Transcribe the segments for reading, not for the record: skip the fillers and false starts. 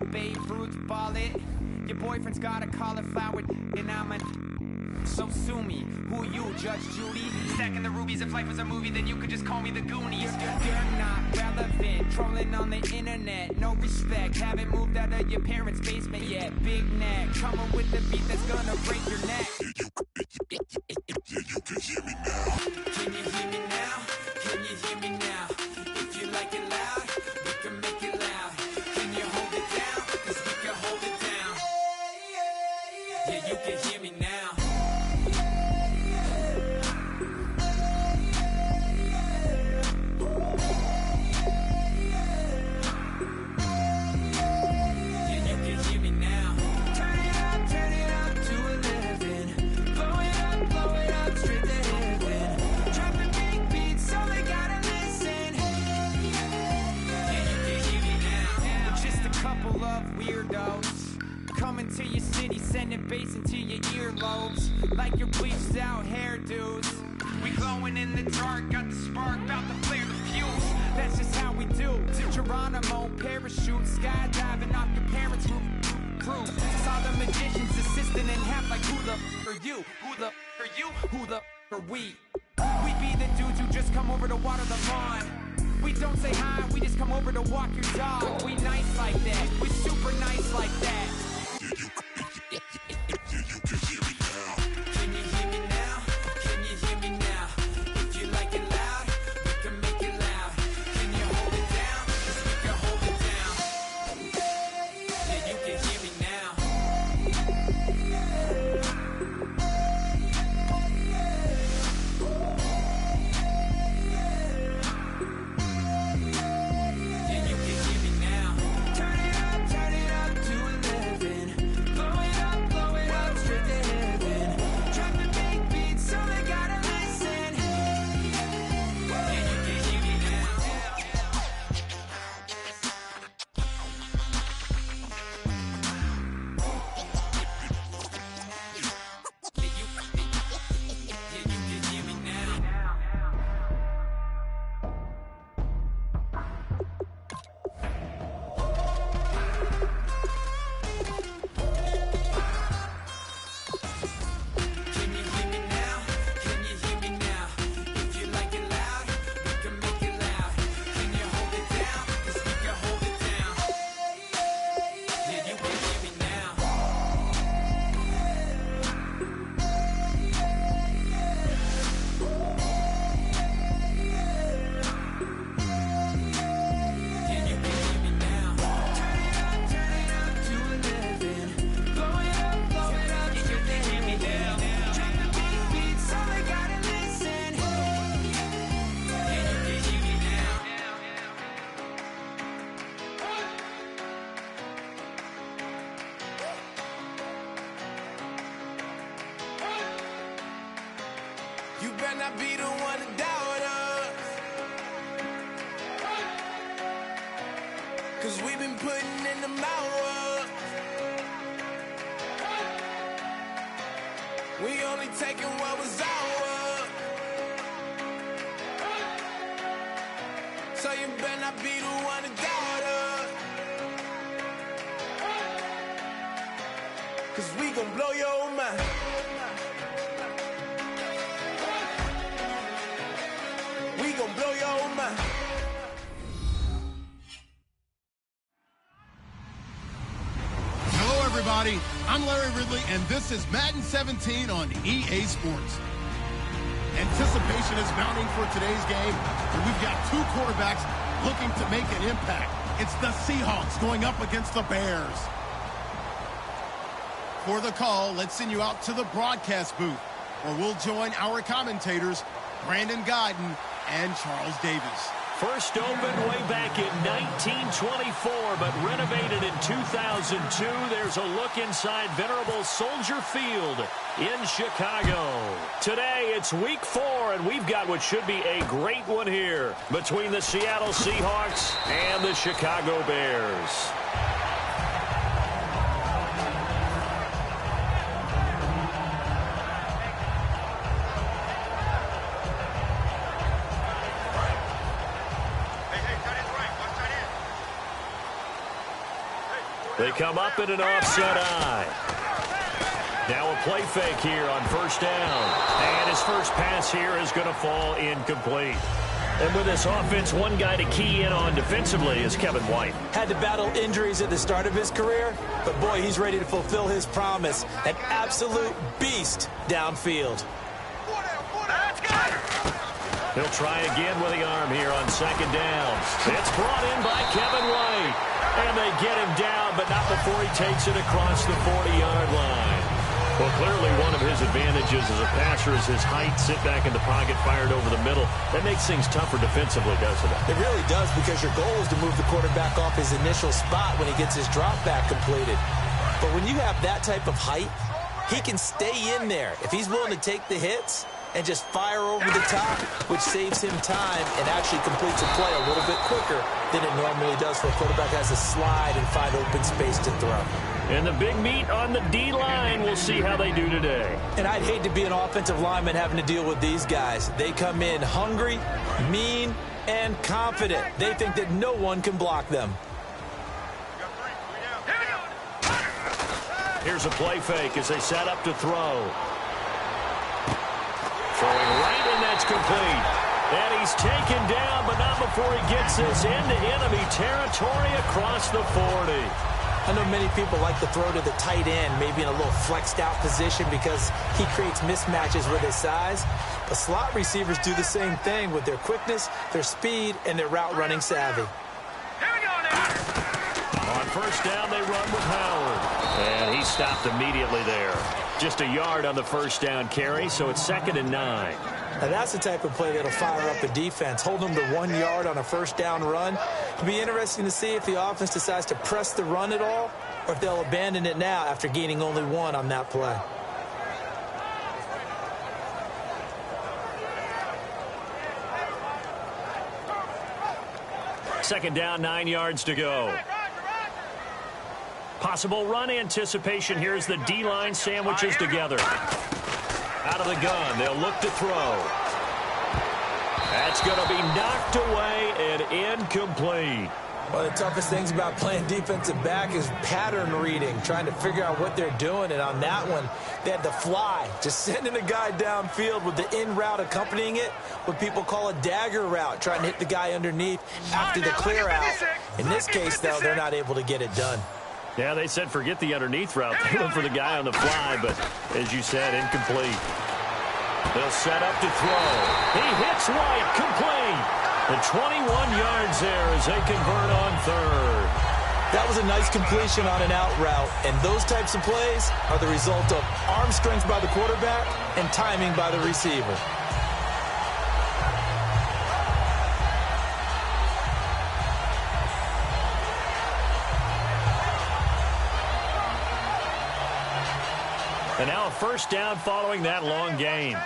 Babe Ruth ball it. Your boyfriend's got a cauliflower, and I'm a. So sue me. Who you, Judge Judy? Stacking the rubies. If life was a movie, then you could just call me the Goonies. You're not relevant. Trolling on the internet. No respect. Haven't moved out of your parents' basement yet. Big neck. Coming with the beat that's gonna break your neck. You can hear me now. Can you hear me now? Can you hear me now? If you like it loud, we can make it loud. Can you hold it down? 'Cause we can hold it down. Yeah, you can hear me now. Coming to your city, sending bass into your earlobes, like your bleached out hairdos. We glowing in the dark, got the spark, about to flare the fuse. That's just how we do. Geronimo, parachute, skydiving off your parents' roof. Crew, saw the magician's assistant in half, like who the are you? Who the are you? Who the are we? We be the dudes who just come over to water the lawn. We don't say hi, we just come over to walk your dog. We nice like that, we super nice like that. Can you hear me now? Can you hear me now? If you like it loud, we can make it loud. Can you hold it down? 'Cause we can hold it down. Yeah, you can hear me now. Yeah, you can hear me now. Turn it up to 11. Blow it up, straight to heaven. Drop the big beats so they gotta listen. Yeah, you can hear me now. Yeah, you can hear me now. Can you hear me now? Can you hear me now? If you like it loud, we can make it loud. Can you hold it down? 'Cause we can hold it down. Yeah, you can hear me now. Yeah, you can hear me now. Turn it up to 11. Blow it up, straight to hear me now. Drop the big beats so they gotta listen. Yeah, you can hear me now. You better not be the one to doubt us, 'cause we've been putting in the hours. We only taking what was ours. So you better not be the one to doubt us, 'cause we gon' blow your mind. We gon' blow your mind. Hello, everybody. I'm Larry Ridley, and this is Madden 17 on EA Sports. Anticipation is mounting for today's game, and we've got two quarterbacks looking to make an impact. It's the Seahawks going up against the Bears. For the call, let's send you out to the broadcast booth, where we'll join our commentators, Brandon Godden and Charles Davis. First opened way back in 1924, but renovated in 2002. There's a look inside venerable Soldier Field in Chicago. Today, it's week 4, and we've got what should be a great one here between the Seattle Seahawks and the Chicago Bears. They come up in an offset eye. Now a play fake here on first down. And his first pass here is going to fall incomplete. And with this offense, one guy to key in on defensively is Kevin White. Had to battle injuries at the start of his career, but boy, he's ready to fulfill his promise. An absolute beast downfield. He'll try again with the arm here on second down. It's brought in by Kevin White. And they get him down, but not before he takes it across the 40-yard line. Well, clearly one of his advantages as a passer is his height. Sit back in the pocket, fired over the middle. That makes things tougher defensively, doesn't it? It really does, because your goal is to move the quarterback off his initial spot when he gets his drop back completed. But when you have that type of height, he can stay in there. If he's willing to take the hits and just fire over the top, which saves him time and actually completes a play a little bit quicker than it normally does for a quarterback that has to slide and find open space to throw. And the big meat on the D-line, we'll see how they do today. And I'd hate to be an offensive lineman having to deal with these guys. They come in hungry, mean, and confident. They think that no one can block them. Here's a play fake as they set up to throw. Throwing right, and that's complete. And he's taken down, but not before he gets this into enemy territory across the 40. I know many people like to throw to the tight end, maybe in a little flexed out position because he creates mismatches with his size. But slot receivers do the same thing with their quickness, their speed, and their route running savvy. On first down, they run with Howard. And he stopped immediately there. Just a yard on the first down carry, so it's 2nd and 9. Now that's the type of play that'll fire up a defense. Hold them to 1 yard on a first down run. It'll be interesting to see if the offense decides to press the run at all, or if they'll abandon it now after gaining only 1 on that play. Second down, 9 yards to go. Possible run anticipation. Here's the D-line sandwiches together. Out of the gun, they'll look to throw. That's going to be knocked away and incomplete. One of the toughest things about playing defensive back is pattern reading, trying to figure out what they're doing. And on that one, they had to fly, just sending a guy downfield with the in route accompanying it, what people call a dagger route, trying to hit the guy underneath after the clear out. In this case, though, they're not able to get it done. Yeah, they said forget the underneath route. They went for the guy on the fly, but as you said, incomplete. They'll set up to throw. He hits White, complete. The 21 yards there as they convert on third. That was a nice completion on an out route, and those types of plays are the result of arm strength by the quarterback and timing by the receiver. And now a first down following that long game.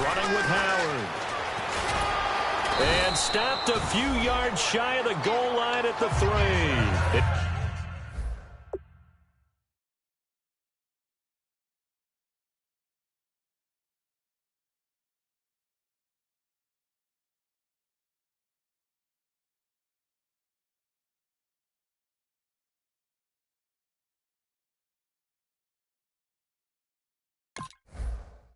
Running with Howard. And stopped a few yards shy of the goal line at the 3.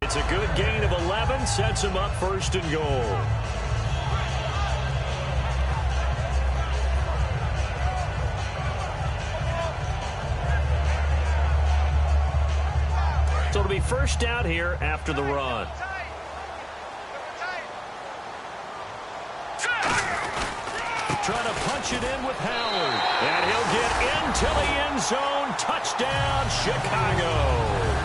It's a good gain of 11, sets him up 1st and goal. So it'll be first down here after the run. Trying to punch it in with Howard. And he'll get into the end zone. Touchdown, Chicago.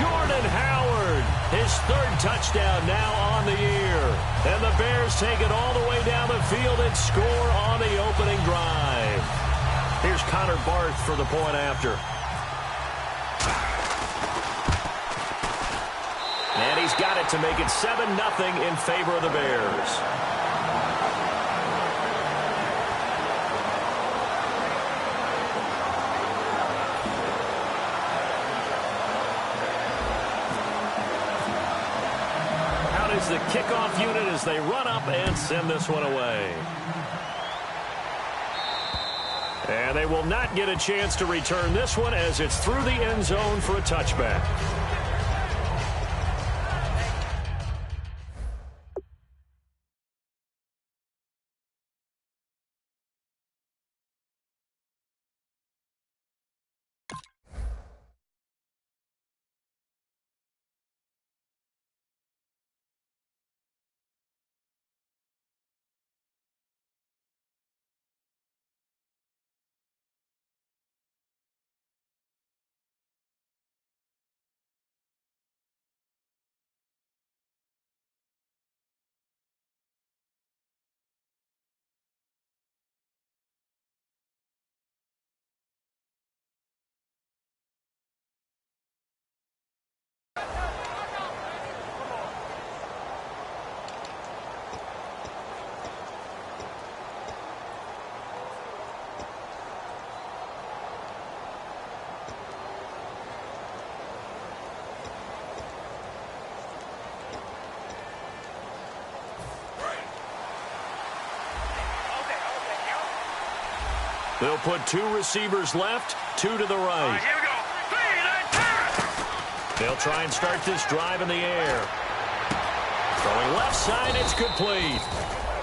Jordan Howard, his 3rd touchdown now on the year. And the Bears take it all the way down the field and score on the opening drive. Here's Connor Barth for the point after. And he's got it to make it 7-0 in favor of the Bears. goes the kickoff unit as they run up and send this one away. And they will not get a chance to return this one as it's through the end zone for a touchback. They'll put 2 receivers left, 2 to the right. Here we go. They'll try and start this drive in the air. Throwing left side, it's complete.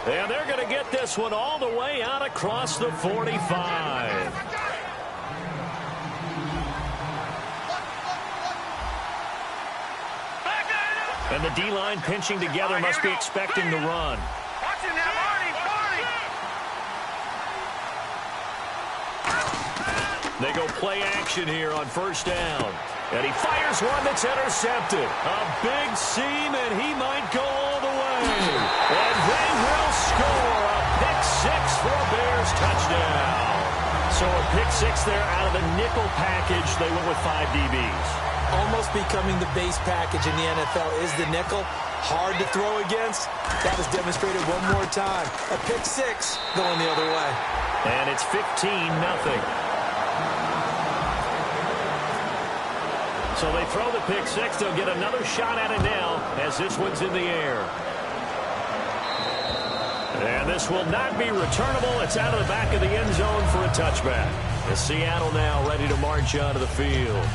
And they're going to get this one all the way out across the 45. And the D-line pinching together must be expecting the run. Watch it now, Marty. They go play action here on first down. And he fires one that's intercepted. A big seam, and he might go all the way. And they will score a pick-6 for a Bears touchdown. So a pick-6 there out of the nickel package. They went with 5 DBs. Almost becoming the base package in the NFL is the nickel. Hard to throw against. That was demonstrated one more time. A pick-6 going the other way. And it's 15-0. So they throw the pick-6. They'll get another shot at it now as this one's in the air. And this will not be returnable. It's out of the back of the end zone for a touchback. As Seattle now ready to march onto the field.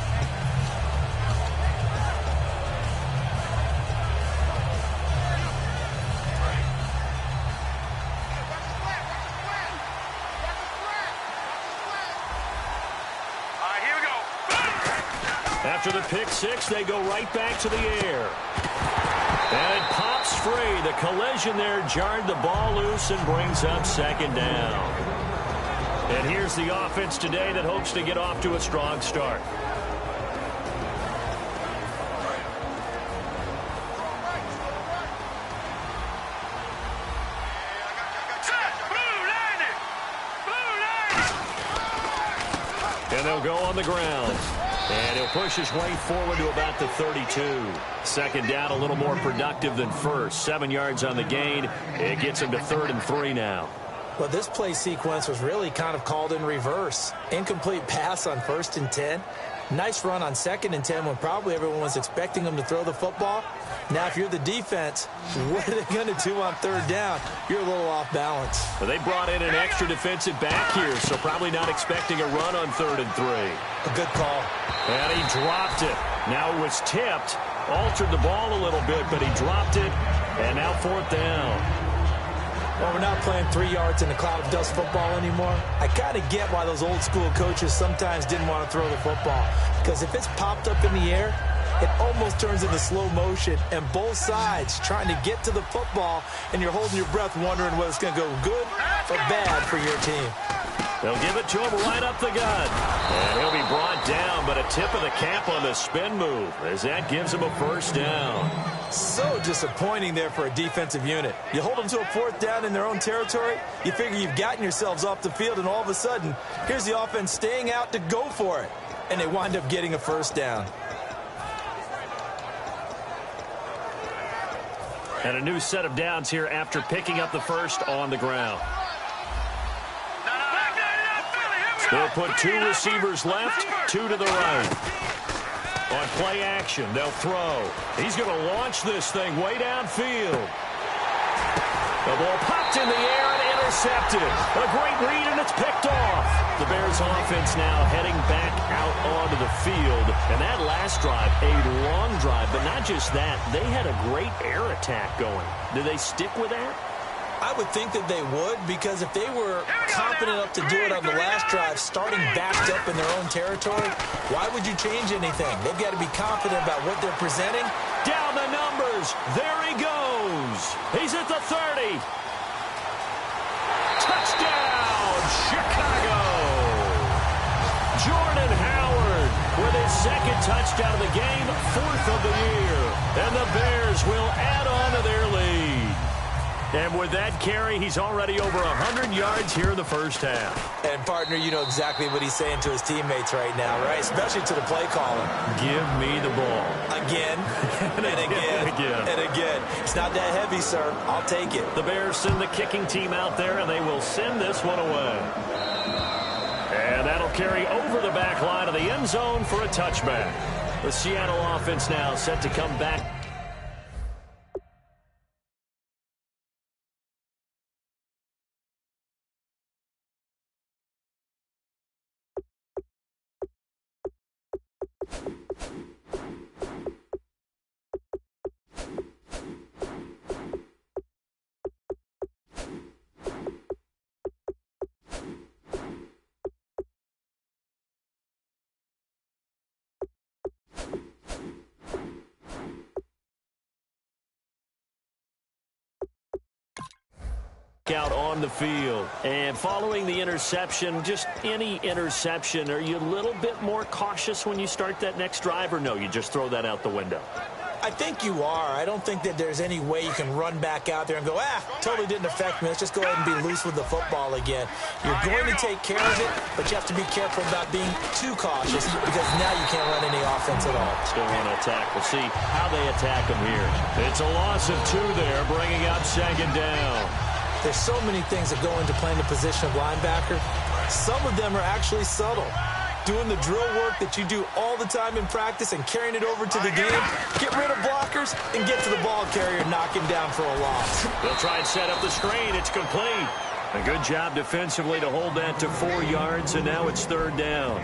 After the pick-6, they go right back to the air. And it pops free. The collision there jarred the ball loose and brings up second down. And here's the offense today that hopes to get off to a strong start. And they'll go on the ground. And he'll push his way forward to about the 32. Second down, a little more productive than first. 7 yards on the gain. It gets him to 3rd and 3 now. Well, this play sequence was really kind of called in reverse. Incomplete pass on 1st and 10. Nice run on 2nd and 10 when probably everyone was expecting him to throw the football. Now, if you're the defense, what are they going to do on 3rd down? You're a little off balance. Well, they brought in an extra defensive back here, so probably not expecting a run on 3rd and 3. A good call. And he dropped it. Now it was tipped. Altered the ball a little bit, but he dropped it. And now 4th down. Well, we're not playing 3 yards in a cloud of dust football anymore. I kind of get why those old school coaches sometimes didn't want to throw the football. Because if it's popped up in the air, it almost turns into slow motion. And both sides trying to get to the football, and you're holding your breath wondering whether it's going to go good or bad for your team. They'll give it to him right up the gut. And he'll be brought down, but a tip of the cap on the spin move as that gives him a 1st down. So disappointing there for a defensive unit. You hold them to a 4th down in their own territory, you figure you've gotten yourselves off the field, and all of a sudden, here's the offense staying out to go for it. And they wind up getting a 1st down. And a new set of downs here after picking up the 1st on the ground. They'll put 2 receivers left, 2 to the right. On play action, they'll throw. He's going to launch this thing way downfield. The ball popped in the air and intercepted. A great read, and it's picked off. The Bears offense now heading back out onto the field. And that last drive, a long drive, but not just that. They had a great air attack going. Do they stick with that? I would think that they would, because if they were confident enough to do it on the last drive, starting backed up in their own territory, why would you change anything? They've got to be confident about what they're presenting. Down the numbers. There he goes. He's at the 30. Touchdown, Chicago. Jordan Howard with his second touchdown of the game, 4th of the year. And the Bears will add on to their lead. And with that carry, he's already over 100 yards here in the first half. And, partner, you know exactly what he's saying to his teammates right now, right? Especially to the play caller. Give me the ball. Again, and again, and again. It's not that heavy, sir. I'll take it. The Bears send the kicking team out there, and they will send this one away. And that'll carry over the back line of the end zone for a touchback. The Seattle offense now set to come back. Out on the field. And following the interception, just any interception, are you a little bit more cautious when you start that next drive, or no, you just throw that out the window? I think you are. I don't think that there's any way you can run back out there and go, totally didn't affect me. Let's just go ahead and be loose with the football again. You're going to take care of it, but you have to be careful about being too cautious, because now you can't run any offense at all. Still want to attack. We'll see how they attack them here. It's a loss of 2 there, bringing up 2nd down. There's so many things that go into playing the position of linebacker. Some of them are actually subtle. Doing the drill work that you do all the time in practice and carrying it over to the game. Get rid of blockers and get to the ball carrier and knock him down for a loss. They'll try and set up the screen. It's complete. A good job defensively to hold that to 4 yards, and now it's 3rd down.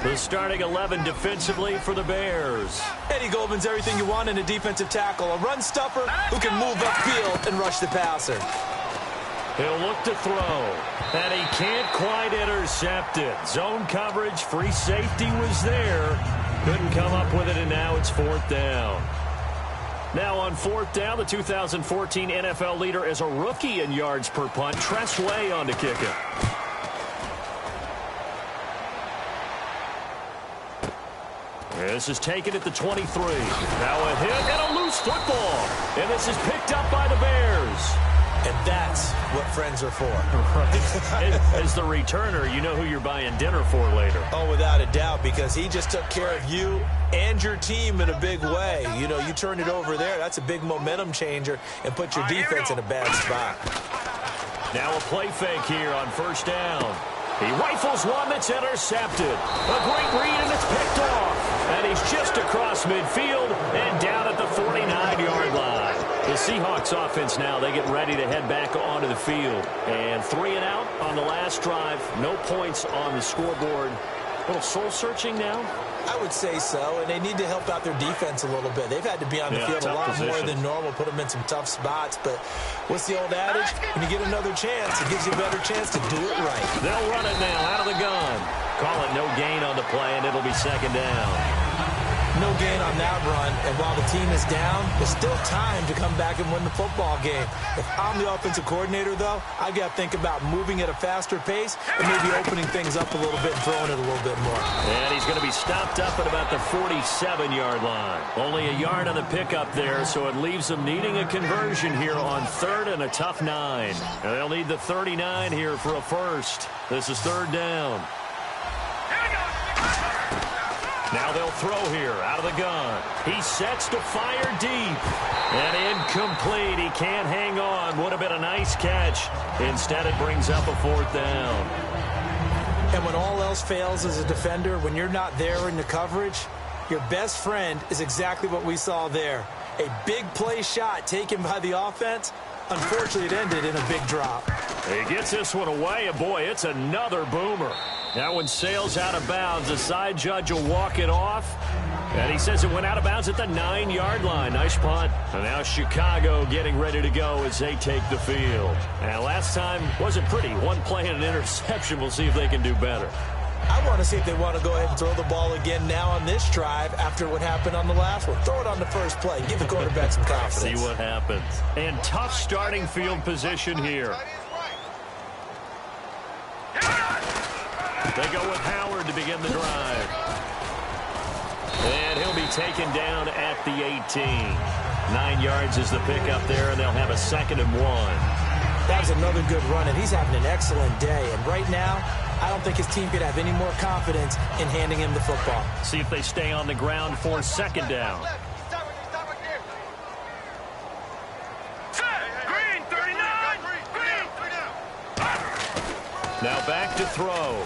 The starting 11 defensively for the Bears. Eddie Goldman's everything you want in a defensive tackle. A run stuffer who can move upfield and rush the passer. He'll look to throw, and he can't quite intercept it. Zone coverage, free safety was there. Couldn't come up with it, and now it's 4th down. Now on 4th down, the 2014 NFL leader is a rookie in yards per punt. Tress Way on to kick it. This is taken at the 23. Now a hit and a loose football. And this is picked up by the Bears. And that's what friends are for. Right. As the returner, you know who you're buying dinner for later. Oh, without a doubt, because he just took care of you and your team in a big way. You know, you turned it over there. That's a big momentum changer and put your defense in a bad spot. Now a play fake here on 1st down. He rifles one that's intercepted. A great read, and it's picked off. And he's just across midfield and down at the 49-yard line. The Seahawks offense now, they get ready to head back onto the field. And 3 and out on the last drive. No points on the scoreboard. A little soul-searching now? I would say so, and they need to help out their defense a little bit. They've had to be on the field a lot more than normal, put them in some tough spots. But what's the old adage? When you get another chance, it gives you a better chance to do it right. They'll run it now out of the gun. Call it no gain on the play, and it'll be 2nd down. No gain on that run, and while the team is down, there's still time to come back and win the football game. If I'm the offensive coordinator, though, I've got to think about moving at a faster pace and maybe opening things up a little bit and throwing it a little bit more. And he's going to be stopped up at about the 47-yard line. Only a yard on the pickup there, so it leaves them needing a conversion here on 3rd and a tough 9. And they'll need the 39 here for a first. This is 3rd down. Now they'll throw here out of the gun. He sets to fire deep. And incomplete. He can't hang on. Would have been a nice catch. Instead, it brings up a 4th down. And when all else fails as a defender, when you're not there in the coverage, Your best friend is exactly what we saw there. A big play shot taken by the offense. Unfortunately, it ended in a big drop. He gets this one away, and boy, it's another boomer. That one sails out of bounds. The side judge will walk it off. And he says it went out of bounds at the 9-yard line. Nice punt. And now Chicago getting ready to go as they take the field. And last time wasn't pretty. One play and an interception. We'll see if they can do better. I want to see if they want to go ahead and throw the ball again now on this drive after what happened on the last one. Throw it on the first play. Give the quarterback some confidence. See what happens. And tough starting field position here. They go with Howard to begin the drive. And he'll be taken down at the 18. 9 yards is the pickup there, and they'll have a 2nd and 1. That was another good run, and he's having an excellent day. And right now, I don't think his team could have any more confidence in handing him the football. See if they stay on the ground for 2nd down. Green, 39! Green! Now back to throw.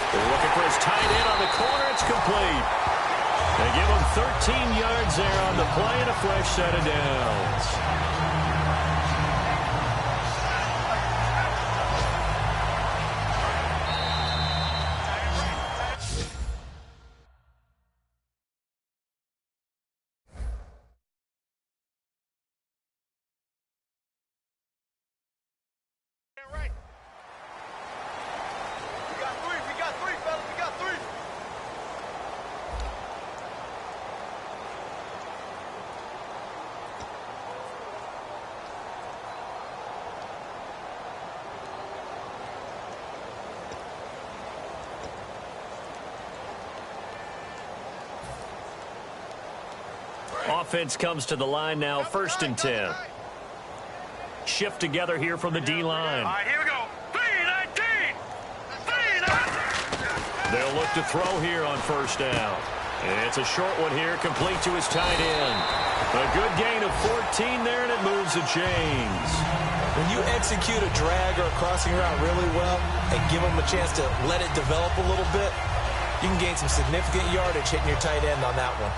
They're looking for his tight end on the corner. It's complete. They give him 13 yards there on the play and a fresh set of downs. Offense comes to the line now, 1st and 10. Shift together here from the D-line. All right, here we go. 3-19! 3-19! They'll look to throw here on 1st down. And it's a short one here, complete to his tight end. A good gain of 14 there, and it moves the chains. When you execute a drag or a crossing route really well and give them a chance to let it develop a little bit, you can gain some significant yardage hitting your tight end on that one.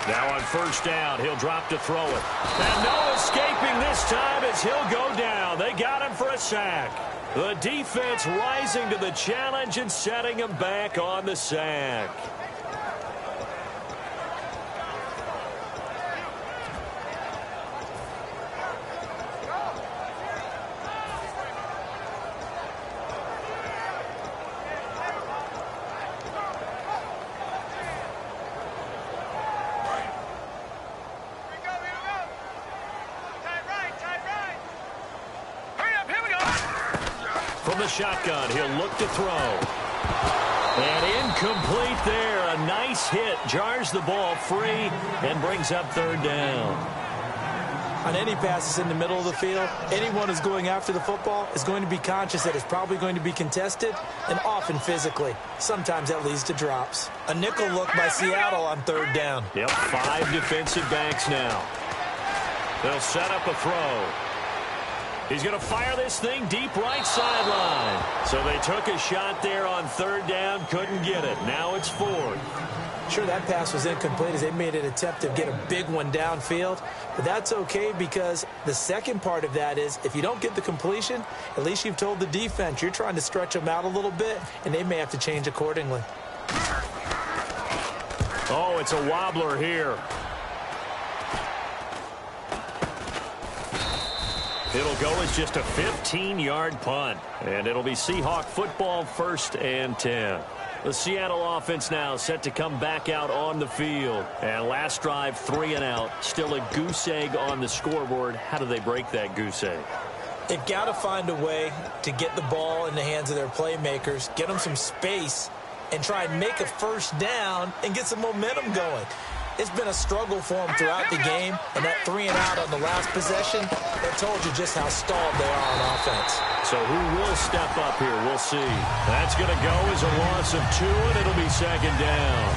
Now on 1st down, he'll drop to throw it. And no escaping this time as he'll go down. They got him for a sack. The defense rising to the challenge and setting him back on the sack. From the shotgun, he'll look to throw. And incomplete there. A nice hit. Jars the ball free and brings up 3rd down. On any passes in the middle of the field, anyone who's going after the football is going to be conscious that it's probably going to be contested and often physically. Sometimes that leads to drops. A nickel look by Seattle on 3rd down. Yep, 5 defensive backs now. They'll set up a throw. He's going to fire this thing deep right sideline. So they took a shot there on 3rd down, couldn't get it. Now it's 4th. Sure, that pass was incomplete as they made an attempt to get a big one downfield. But that's okay because the second part of that is if you don't get the completion, at least you've told the defense you're trying to stretch them out a little bit, and they may have to change accordingly. Oh, it's a wobbler here. It'll go as just a 15-yard punt. And it'll be Seahawk football, 1st and 10. The Seattle offense now set to come back out on the field. And last drive, 3 and out. Still a goose egg on the scoreboard. How do they break that goose egg? They've got to find a way to get the ball in the hands of their playmakers, get them some space, and try and make a 1st down and get some momentum going. It's been a struggle for them throughout the game, and that 3 and out on the last possession, that told you just how stalled they are on offense. So who will step up here? We'll see. That's going to go as a loss of 2, and it'll be second down.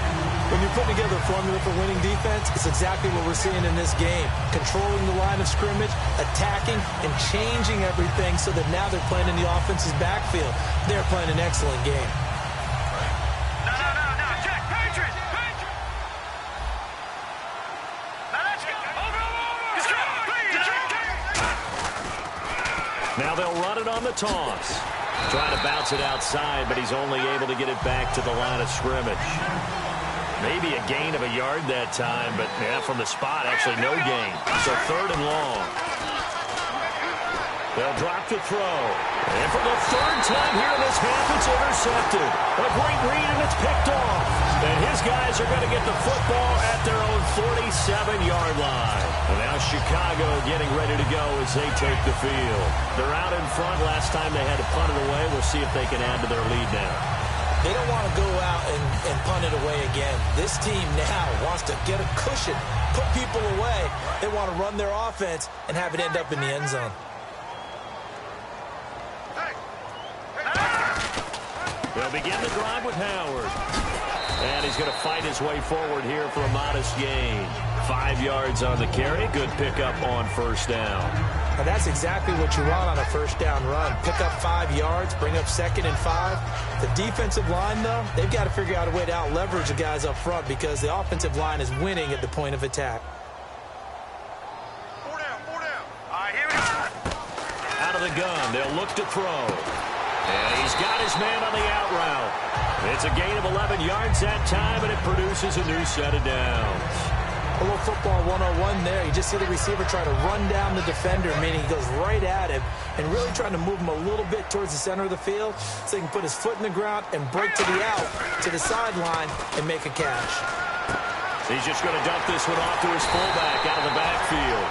When you put together a formula for winning defense, it's exactly what we're seeing in this game. Controlling the line of scrimmage, attacking, and changing everything so that now they're playing in the offense's backfield. They're playing an excellent game. No, Jack, Patriot. Now let's go. Over. Now they'll run it on the toss. Trying to bounce it outside, but he's only able to get it back to the line of scrimmage. Maybe a gain of a yard that time, but yeah, from the spot, actually no gain. So 3rd and long. They'll drop to throw. And for the 3rd time here in this half, it's intercepted. A great read, and it's picked off. And his guys are going to get the football at their own 47-yard line. And now Chicago getting ready to go as they take the field. They're out in front. Last time they had to punt it away. We'll see if they can add to their lead now. They don't want to go out and punt it away again. This team now wants to get a cushion, put people away. They want to run their offense and have it end up in the end zone. They'll begin the drive with Howard. And he's going to fight his way forward here for a modest gain. 5 yards on the carry. Good pickup on 1st down. Now that's exactly what you want on a 1st down run. Pick up 5 yards, bring up 2nd and 5. The defensive line, though, they've got to figure out a way to out-leverage the guys up front because the offensive line is winning at the point of attack. 4 down. All right, here we go. Out of the gun, they'll look to throw. And he's got his man on the out route. It's a gain of 11 yards that time, and it produces a new set of downs. A little football 101 there. You just see the receiver try to run down the defender, meaning he goes right at him and really trying to move him a little bit towards the center of the field so he can put his foot in the ground and break to the out, to the sideline, and make a catch. He's just going to dump this one off to his fullback out of the backfield.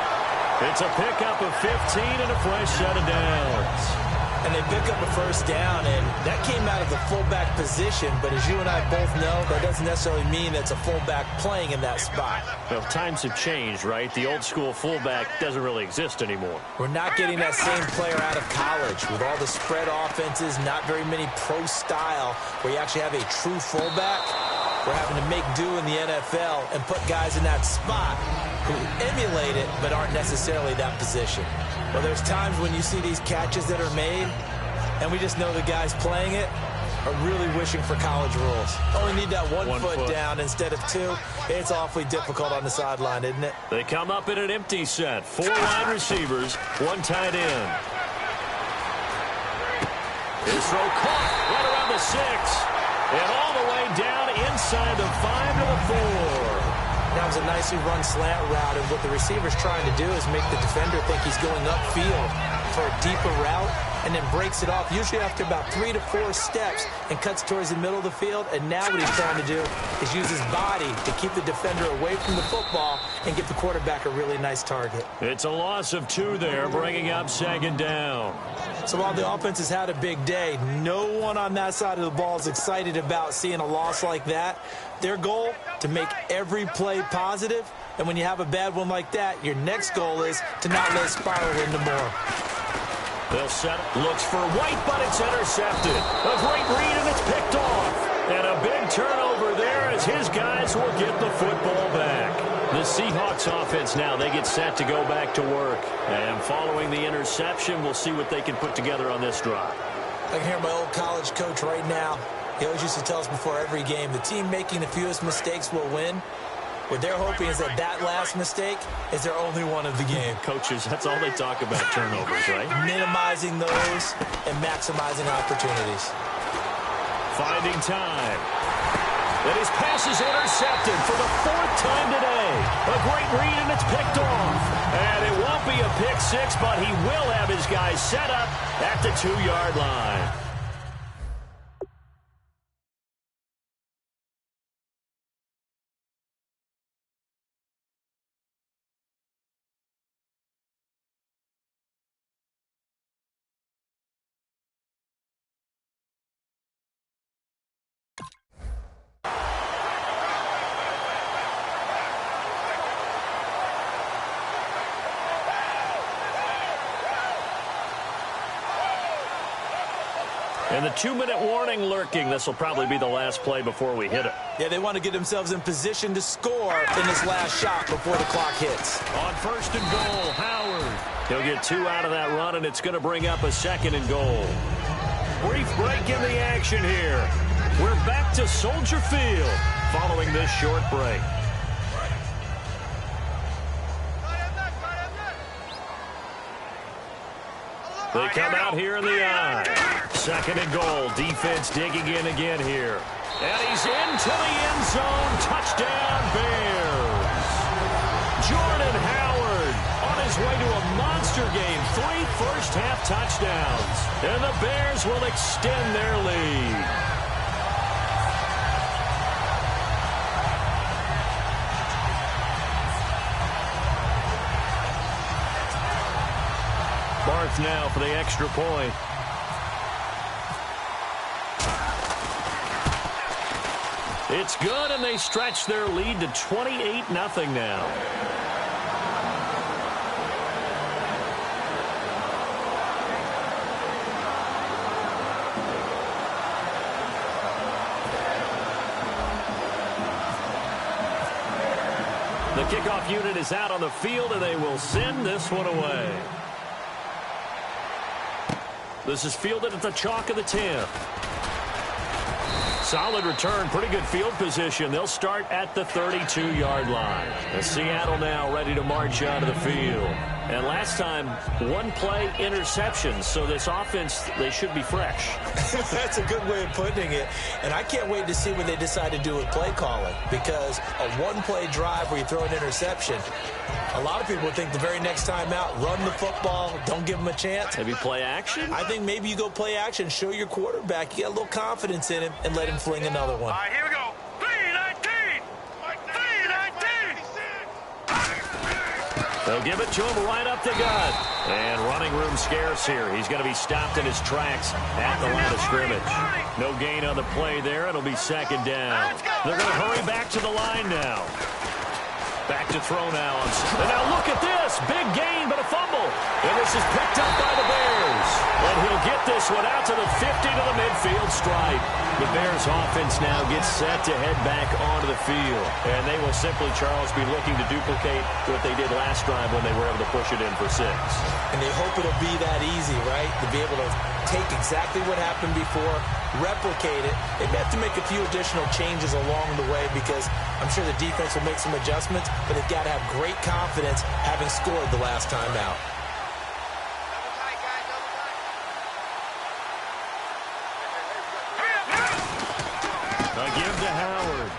It's a pickup of 15 and a fresh set of downs. And they pick up a 1st down, and that came out of the fullback position. But as you and I both know, that doesn't necessarily mean that's a fullback playing in that spot. Well, times have changed, right? The old school fullback doesn't really exist anymore. We're not getting that same player out of college. With all the spread offenses, not very many pro style, where you actually have a true fullback. We're having to make do in the NFL and put guys in that spot who emulate it but aren't necessarily that position. Well, there's times when you see these catches that are made, and we just know the guys playing it are really wishing for college rules. Only need that one foot down instead of 2. It's awfully difficult on the sideline, isn't it? They come up in an empty set. 4 wide receivers, 1 tight end. His throw caught right around the 6. And all the way down inside the 5 to the 4. That was a nicely run slant route, and what the receiver's trying to do is make the defender think he's going upfield for a deeper route and then breaks it off, usually after about 3 to 4 steps, and cuts towards the middle of the field. And now what he's trying to do is use his body to keep the defender away from the football and give the quarterback a really nice target. It's a loss of 2 there, bringing up 2nd down. So while the offense has had a big day, no one on that side of the ball is excited about seeing a loss like that. Their goal, to make every play positive, and when you have a bad one like that, your next goal is to not let it spiral into more. They'll set it. Looks for White, but it's intercepted. A great read, and it's picked off. And a big turnover there as his guys will get the football back. The Seahawks offense now, they get set to go back to work. And following the interception, we'll see what they can put together on this drive. I can hear my old college coach right now. He always used to tell us before every game, the team making the fewest mistakes will win. What they're hoping is that that last mistake is their only one of the game. Coaches, that's all they talk about, turnovers, right? Minimizing those and maximizing opportunities. Finding time. And his pass is intercepted for the 4th time today. A great read, and it's picked off. And it won't be a pick 6, but he will have his guys set up at the 2-yard line. And the 2-minute warning lurking. This will probably be the last play before we hit it. Yeah, they want to get themselves in position to score in this last shot before the clock hits. On 1st and goal, Howard. He'll get 2 out of that run, and it's going to bring up a 2nd and goal. Brief break in the action here. We're back to Soldier Field following this short break. They come out here in the eye. 2nd and goal. Defense digging in again here. And he's into the end zone. Touchdown, Bears. Jordan Howard on his way to a monster game. 3 first-half touchdowns. And the Bears will extend their lead. Barth now for the extra point. It's good, and they stretch their lead to 28-0 now. The kickoff unit is out on the field, and they will send this one away. This is fielded at the chalk of the 10. Solid return, pretty good field position. They'll start at the 32-yard line. And Seattle now ready to march out of the field. And last time, 1-play interception. So this offense, they should be fresh. That's a good way of putting it. And I can't wait to see what they decide to do with play calling. Because a 1-play drive where you throw an interception, a lot of people think the very next time out, run the football, don't give them a chance. Maybe play action? I think maybe you go play action, show your quarterback, you got a little confidence in him, and let him fling another one. All right, here we go. 3-19. 3-19. They'll give it to him right up the gut. And running room scarce here. He's going to be stopped in his tracks at the line of scrimmage. No gain on the play there. It'll be 2nd down. They're going to hurry back to the line now. Back to throw now. And now look at this. Big gain, but a fumble. And this is picked up by the Bears. And he'll get this one out to the 50 to the midfield stripe. The Bears offense now gets set to head back onto the field. And they will simply, Charles, be looking to duplicate what they did last drive when they were able to push it in for 6. And they hope it'll be that easy, right? To be able to take exactly what happened before, replicate it. They may have to make a few additional changes along the way because I'm sure the defense will make some adjustments, but they've got to have great confidence having scored the last time out. A give to Howard.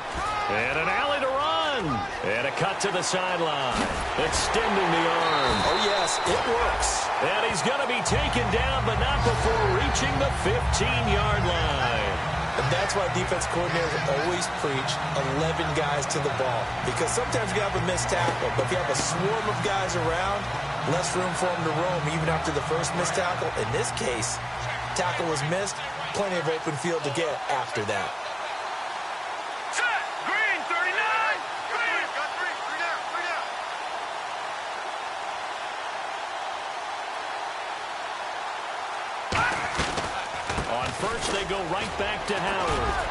And an alley to run. And a cut to the sideline. Extending the arm. Oh, yes, it works. And he's going to be taken down, but not before reaching the 15-yard line. And that's why defense coordinators always preach 11 guys to the ball. Because sometimes you have a missed tackle, but if you have a swarm of guys around, less room for them to roam even after the first missed tackle. In this case, tackle was missed, plenty of open field to get after that. Set. Green, 39. Green. Got 3. 3 down. 3 down. On first, they go right back to Howard.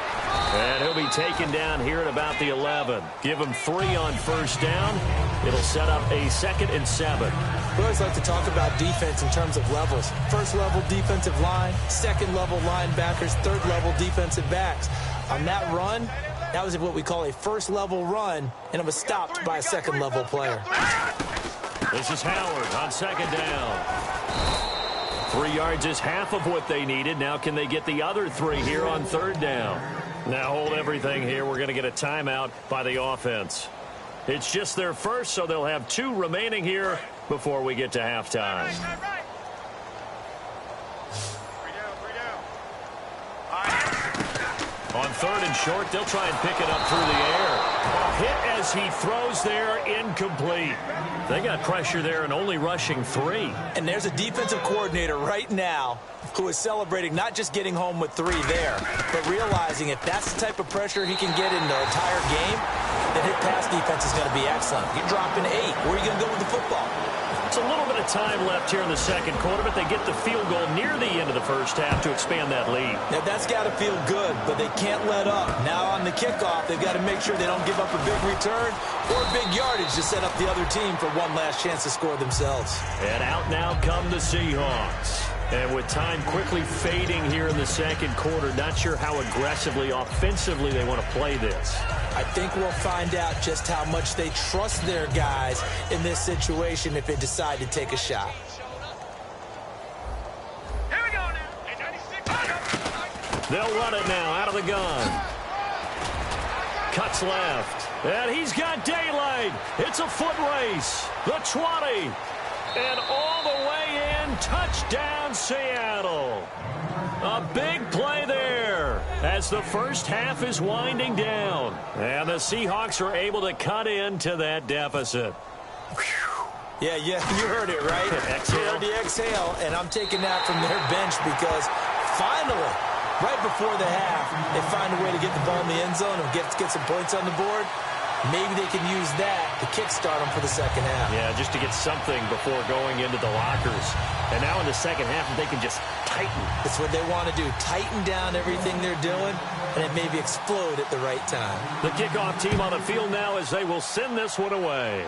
And he'll be taken down here at about the 11. Give him 3 on first down. It'll set up a 2nd and 7. We always like to talk about defense in terms of levels. First level defensive line, second level linebackers, third level defensive backs. On that run, that was what we call a first level run, and it was stopped by a second level player. This is Howard on 2nd down. 3 yards is half of what they needed. Now can they get the other 3 here on 3rd down? Now hold everything here. We're going to get a timeout by the offense. It's just their first, so they'll have 2 remaining here before we get to halftime. 3 down. 3 down. All right. On 3rd and short, they'll try and pick it up through the air. A hit as he throws there, incomplete. They got pressure there and only rushing 3. And there's a defensive coordinator right now who is celebrating not just getting home with 3 there, but realizing if that's the type of pressure he can get in the entire game, then his pass defense is going to be excellent. You're dropping 8. Where are you going to go with the football? It's a little bit of time left here in the second quarter, but they get the field goal near the end of the first half to expand that lead. Now, that's got to feel good, but they can't let up. Now on the kickoff, they've got to make sure they don't give up a big return or big yardage to set up the other team for one last chance to score themselves. And out now come the Seahawks. And with time quickly fading here in the second quarter, not sure how aggressively, offensively they want to play this. I think we'll find out just how much they trust their guys in this situation if they decide to take a shot. Here we go now. They'll run it now out of the gun. Cuts left. And he's got daylight. It's a foot race. The 20. And all the way in. Touchdown, Seattle. A big play there as the first half is winding down. And the Seahawks are able to cut into that deficit. Yeah, you heard it, right? Exhale. You heard the exhale, and I'm taking that from their bench because finally, right before the half, they find a way to get the ball in the end zone and get some points on the board. Maybe they can use that to kickstart them for the second half. Yeah, just to get something before going into the lockers. And now in the second half, they can just tighten. That's what they want to do, tighten down everything they're doing, and it maybe explode at the right time. The kickoff team on the field now as they will send this one away.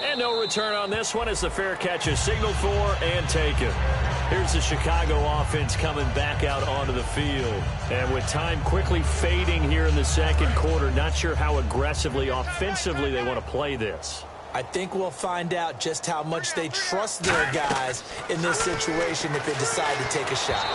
And no return on this one as the fair catch is signaled for and taken. Here's the Chicago offense coming back out onto the field. And with time quickly fading here in the second quarter, not sure how aggressively, offensively they want to play this. I think we'll find out just how much they trust their guys in this situation if they decide to take a shot.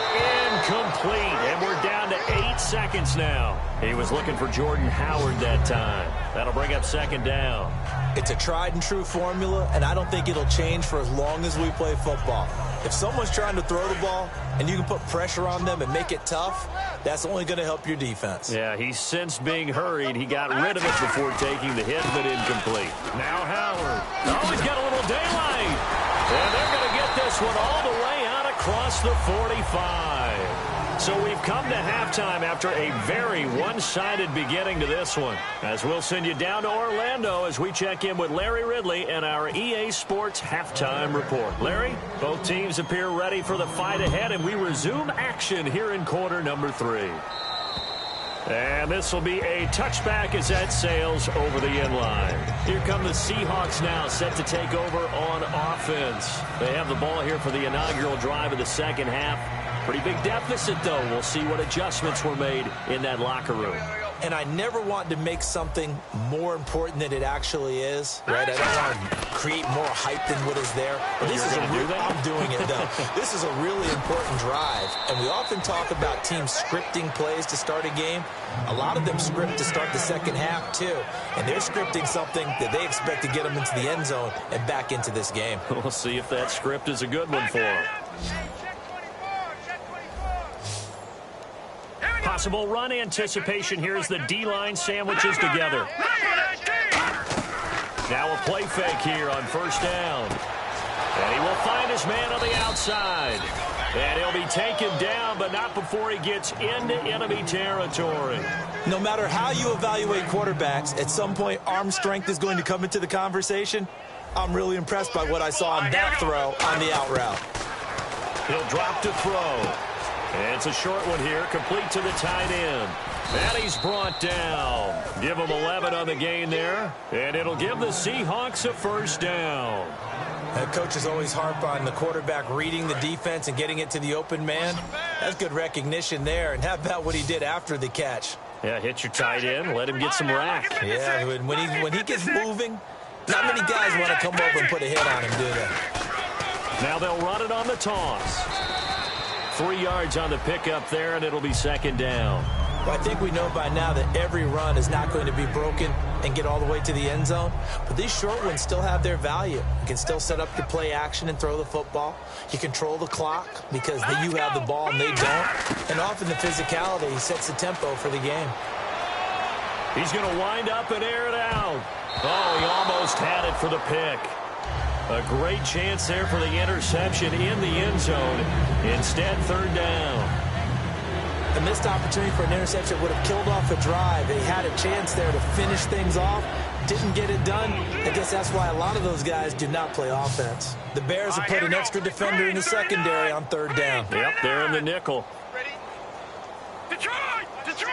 Incomplete, and we're down to 8 seconds now. He was looking for Jordan Howard that time. That'll bring up second down. It's a tried and true formula, and I don't think it'll change for as long as we play football. If someone's trying to throw the ball and you can put pressure on them and make it tough, that's only going to help your defense. Yeah, he sensed being hurried. He got rid of it before taking the hit, but incomplete. Now Howard. Oh, he's got a little daylight. And they're going to get this one all the way out across the 45. So we've come to halftime after a very one-sided beginning to this one. As we'll send you down to Orlando as we check in with Larry Ridley and our EA Sports Halftime Report. Larry, both teams appear ready for the fight ahead, and we resume action here in quarter number 3. And this will be a touchback as that sails over the end line. Here come the Seahawks now, set to take over on offense. They have the ball here for the inaugural drive of the second half. Pretty big deficit, though. We'll see what adjustments were made in that locker room. And I never want to make something more important than it actually is, right? I don't want to create more hype than what is there. But this is I'm doing it, though. This is a really important drive. And we often talk about teams scripting plays to start a game. A lot of them script to start the second half, too. And they're scripting something that they expect to get them into the end zone and back into this game. We'll see if that script is a good one for them. Possible run anticipation here as the D-line sandwiches together. Now a play fake here on first down. And he will find his man on the outside. And he'll be taken down, but not before he gets into enemy territory. No matter how you evaluate quarterbacks, at some point arm strength is going to come into the conversation. I'm really impressed by what I saw on that throw on the out route. He'll drop to throw. And it's a short one here, complete to the tight end. And he's brought down. Give him 11 on the gain there. And it'll give the Seahawks a first down. That coach is always harp on the quarterback reading the defense and getting it to the open man. That's good recognition there. And how about what he did after the catch? Yeah, hit your tight end, let him get some rack. Yeah, when he gets moving, not many guys want to come over and put a hit on him, do they? Now they'll run it on the toss. 3 yards on the pickup there, and it'll be second down. Well, I think we know by now that every run is not going to be broken and get all the way to the end zone. But these short ones still have their value. You can still set up your play action and throw the football. You control the clock because you have the ball and they don't. And often the physicality sets the tempo for the game. He's going to wind up and air it out. Oh, he almost had it for the pick. A great chance there for the interception in the end zone. Instead, third down. A missed opportunity for an interception would have killed off a drive. They had a chance there to finish things off. Didn't get it done. I guess that's why a lot of those guys do not play offense. The Bears have put an extra defender in the secondary on third down. Yep, they're in the nickel. Ready? Detroit! Detroit!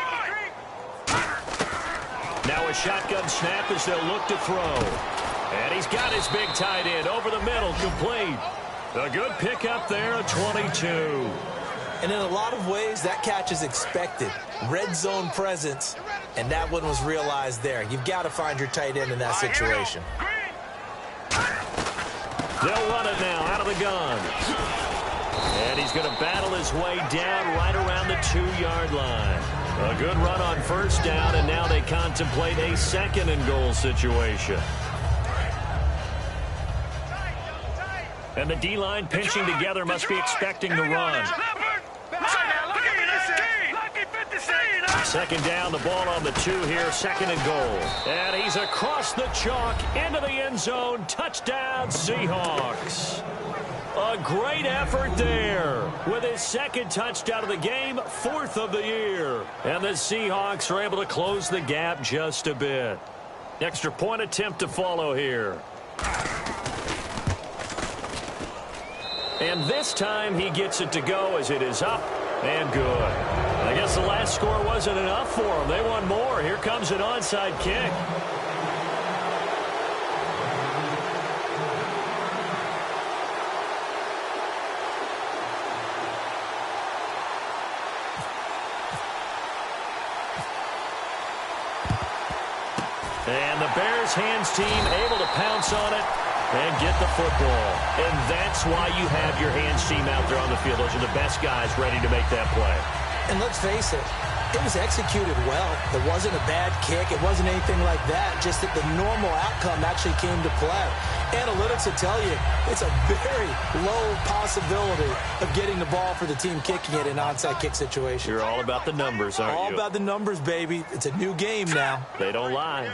Now a shotgun snap as they'll look to throw. And he's got his big tight end over the middle, complete. A good pickup there, a 22. And in a lot of ways, that catch is expected. Red zone presence, and that one was realized there. You've got to find your tight end in that situation. They'll run it now out of the gun. And he's going to battle his way down right around the 2-yard line. A good run on first down, and now they contemplate a second and goal situation. And the D-line pinching together must be expecting the run. Second down, the ball on the 2 here, second and goal. And he's across the chalk into the end zone. Touchdown, Seahawks. A great effort there with his second touchdown of the game, 4th of the year. And the Seahawks are able to close the gap just a bit. Extra point attempt to follow here. And this time he gets it to go as it is up and good. I guess the last score wasn't enough for them. They want more. Here comes an onside kick. And the Bears hands team able to pounce on it and get the football. And that's why you have your hands team out there on the field. Those are the best guys ready to make that play. And let's face it, it was executed well. It wasn't a bad kick. It wasn't anything like that. Just that the normal outcome actually came to play. Analytics will tell you it's a very low possibility of getting the ball for the team kicking it in an onside kick situation. You're all about the numbers, aren't you? All about the numbers, baby. It's a new game now. They don't lie.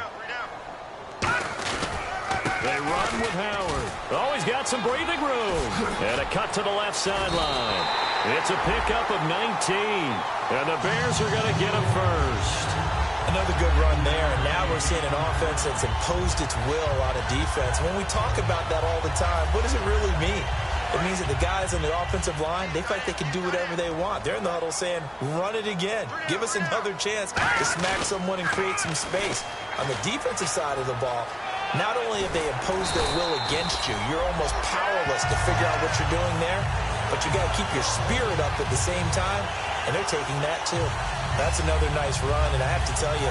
They run with Howard. Oh, he's got some breathing room. And a cut to the left sideline. It's a pickup of 19. And the Bears are going to get him first. Another good run there, and now we're seeing an offense that's imposed its will on a defense. When we talk about that all the time, what does it really mean? It means that the guys on the offensive line, they feel like they can do whatever they want. They're in the huddle saying, run it again. Give us another chance to smack someone and create some space. On the defensive side of the ball, not only have they imposed their will against you, you're almost powerless to figure out what you're doing there, but you got to keep your spirit up at the same time, and they're taking that too. That's another nice run, and I have to tell you,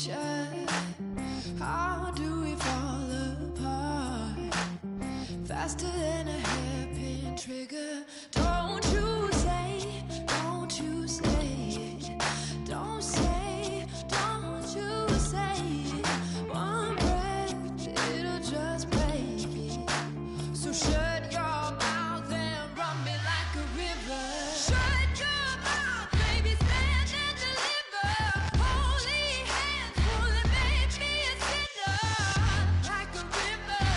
danger. How do we fall apart? Faster than a hairpin trigger. Don't you say, don't you say it. Don't say, don't you say it. One breath, it'll just break it. So shut your mouth and run me like a river. Shut your mouth, baby, stand and deliver. Holy hands pulling, make me a sinner. Like a river,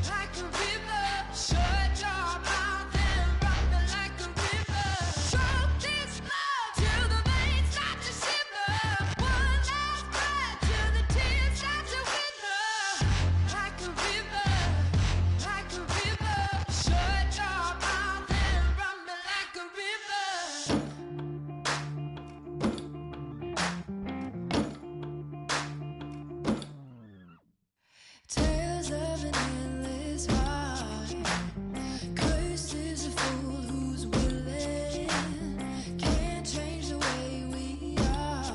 like a river. Shut your mouth and run me like a river. Choke this love till the veins start to shiver. One last breath till the tears start to wither. Like a river, like a river. Shut your mouth and run me like a river. Tales of an endless heart. Cursed is a fool who's willing. Can't change the way we are.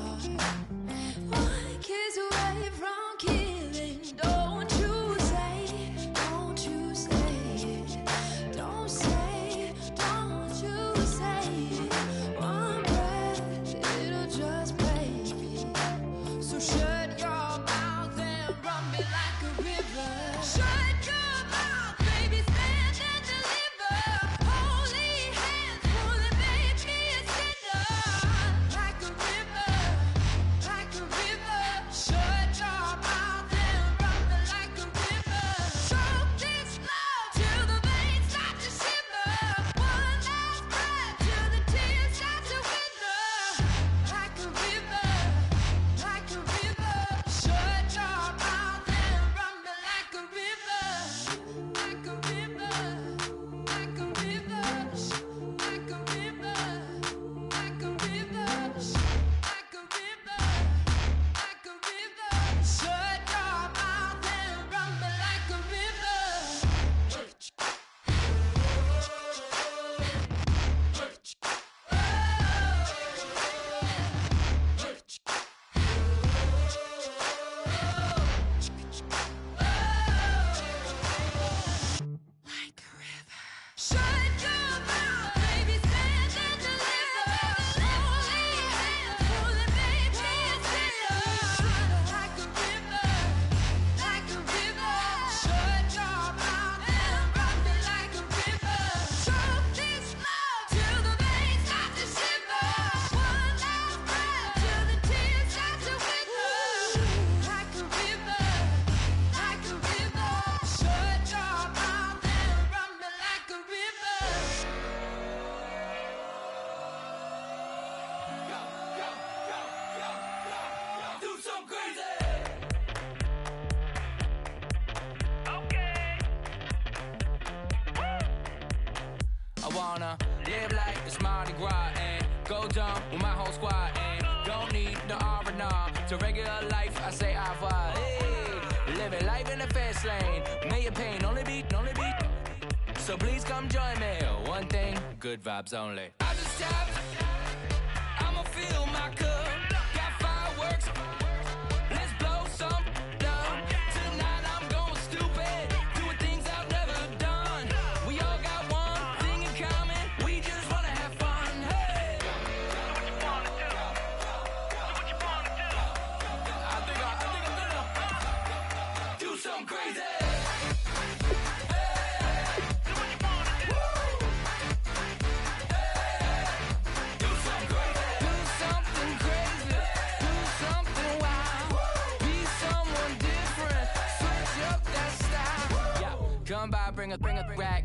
One kiss away from killing. Don't you say it. Don't say, don't you say it. One breath, it'll just break it. So shut your mouth and run me like a river. Shut your mouth, baby, stand and deliver. Holy hands pulling, make me a sinner. Like a river, like a river. Shut your mouth and run me like a river. Choke this love till the veins start to shiver. One last breath till the tears start to wither. Like a river, like a river. Shut your mouth and run me like a river. Like a river, like a river. Like a river, like a river. Like a river, like a river. Shut your mouth and run me like a river. Like a river. Shut your mouth, baby, stand and deliver. Holy hands pulling, make me a sinner. Like a river, like a river. Shut your mouth and run me like a river. Choke this love till the veins start to shiver. One last breath till the tears start to wither. Like a river, like a river. Shut your mouth and run me like a river. Do some crazy. I wanna live like it's Mardi Gras and go dumb with my whole squad and don't need the R&R to regular life. I say au revoir. Hey, living life in the fast lane. May your pain only beat. So please come join me. One thing, good vibes only. I just tapped. I'ma fill my cup. Got fireworks. Let's blow some up. Tonight I'm going stupid. Doing things I've never done. We all got one thing in common. We just wanna have fun. Hey. I think I'm gonna do something crazy. Come by, bring a rack.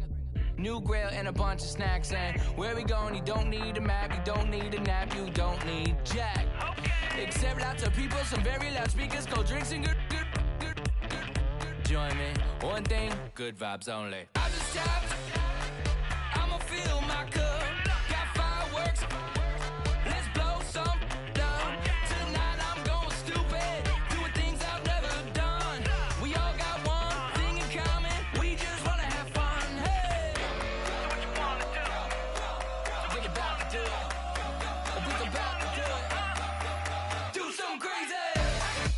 New grill and a bunch of snacks. And where we going, you don't need a map. You don't need a nap, you don't need jack. Except lots of people, some very loud speakers, cold drinks and good. Join me, one thing, good vibes only. I just tapped, I'ma fill my cup. Got fireworks, let's blow some up. Tonight I'm going stupid, doing things I've never done. We all got one thing in common, we just wanna have fun. Hey, what you wanna do? We about to do it. We about to do it. Do something crazy.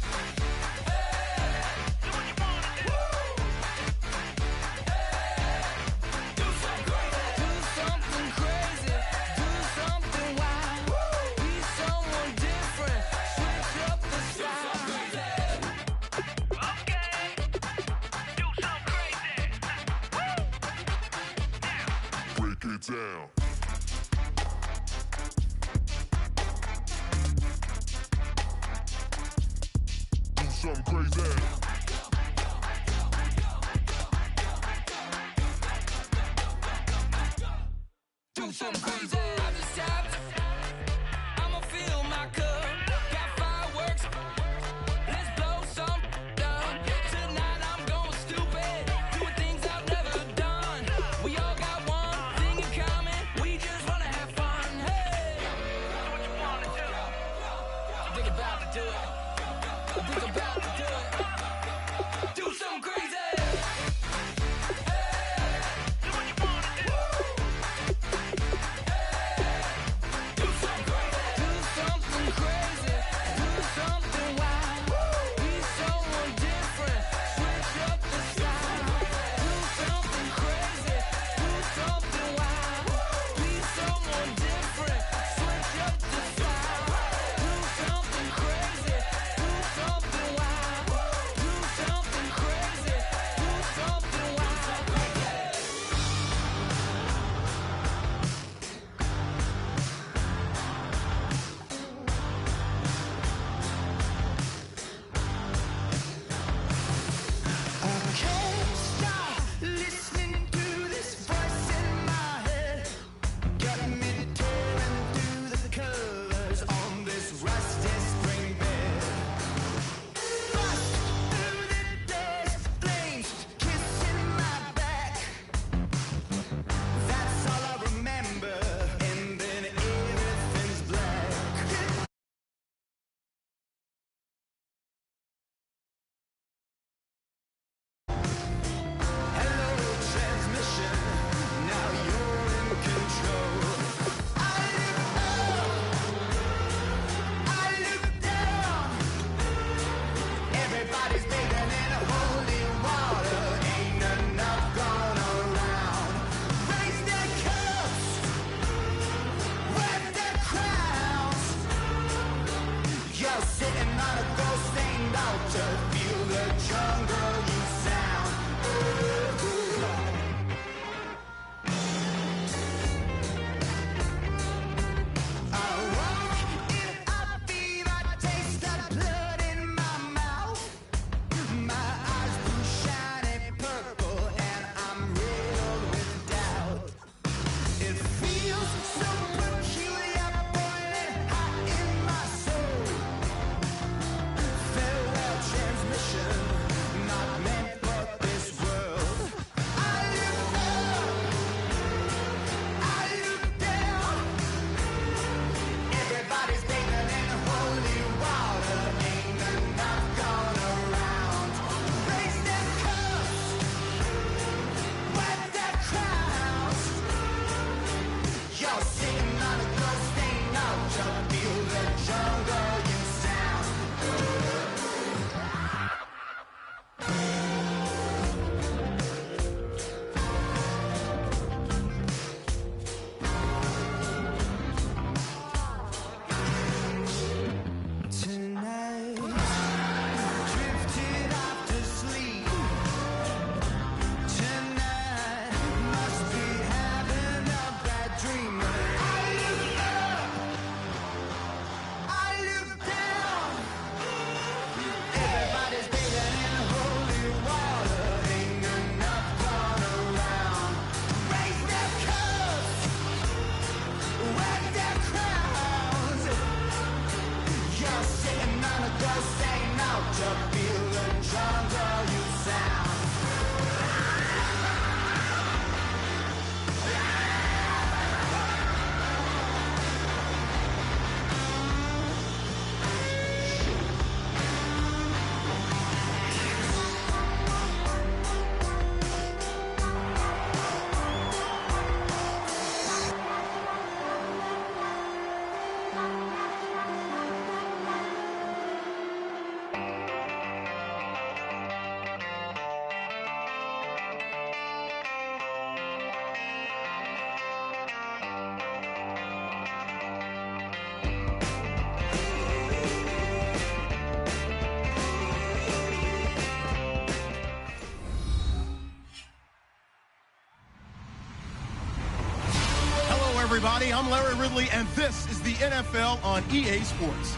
down. Do something crazy. Do something crazy. I'm just tapped. I'ma fill my cup. Got fireworks. Let's blow some down. Tonight I'm going stupid. Doing things I've never done. We all got one thing in common. We just wanna have fun. Hey, do what you wanna do. Think about to do it. Think about to do it. Do something crazy. everybody. I'm Larry Ridley, and this is the NFL on EA Sports.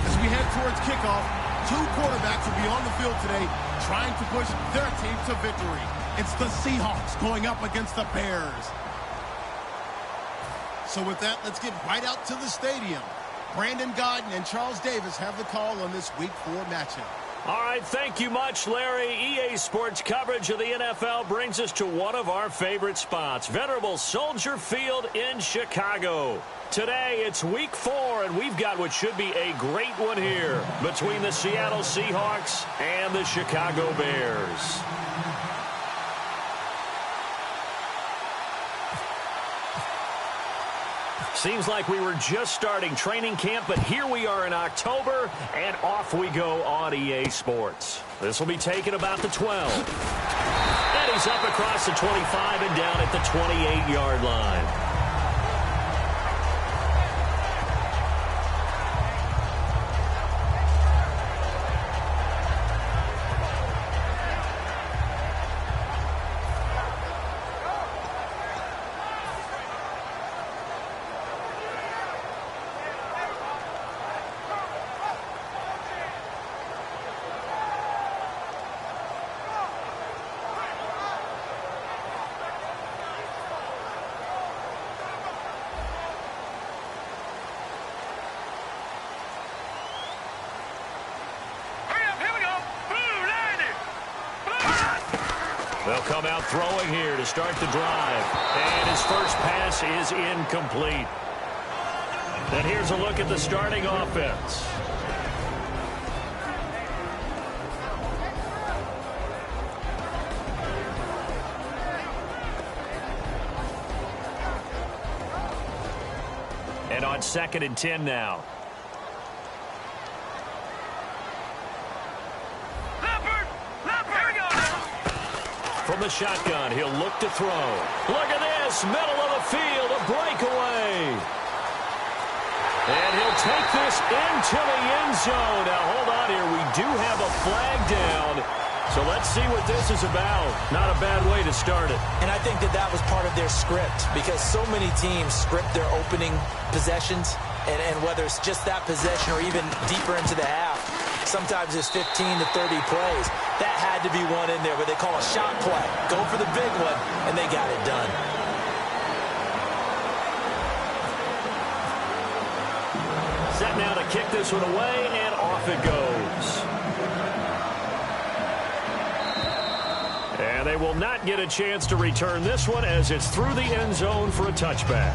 As we head towards kickoff, two quarterbacks will be on the field today trying to push their team to victory. It's the Seahawks going up against the Bears. So with that, let's get right out to the stadium. Brandon Godden and Charles Davis have the call on this Week 4 matchup. All right, thank you much, Larry. EA Sports coverage of the NFL brings us to one of our favorite spots, venerable Soldier Field in Chicago. Today, it's Week 4, and we've got what should be a great one here between the Seattle Seahawks and the Chicago Bears. Seems like we were just starting training camp, but here we are in October, and off we go on EA Sports. This will be taken about the 12. And he's up across the 25 and down at the 28-yard line. They'll come out throwing here to start the drive. And his first pass is incomplete. And here's a look at the starting offense. And on 2nd and 10 now. From the shotgun, he'll look to throw. Look at this, middle of the field, a breakaway. And he'll take this into the end zone. Now, hold on here. We do have a flag down. So let's see what this is about. Not a bad way to start it. And I think that was part of their script, because so many teams script their opening possessions, and whether it's just that possession or even deeper into the half, sometimes it's 15 to 30 plays. That had to be one in there, but they call a shot play. Go for the big one, and they got it done. Set now to kick this one away, and off it goes. And they will not get a chance to return this one as it's through the end zone for a touchback.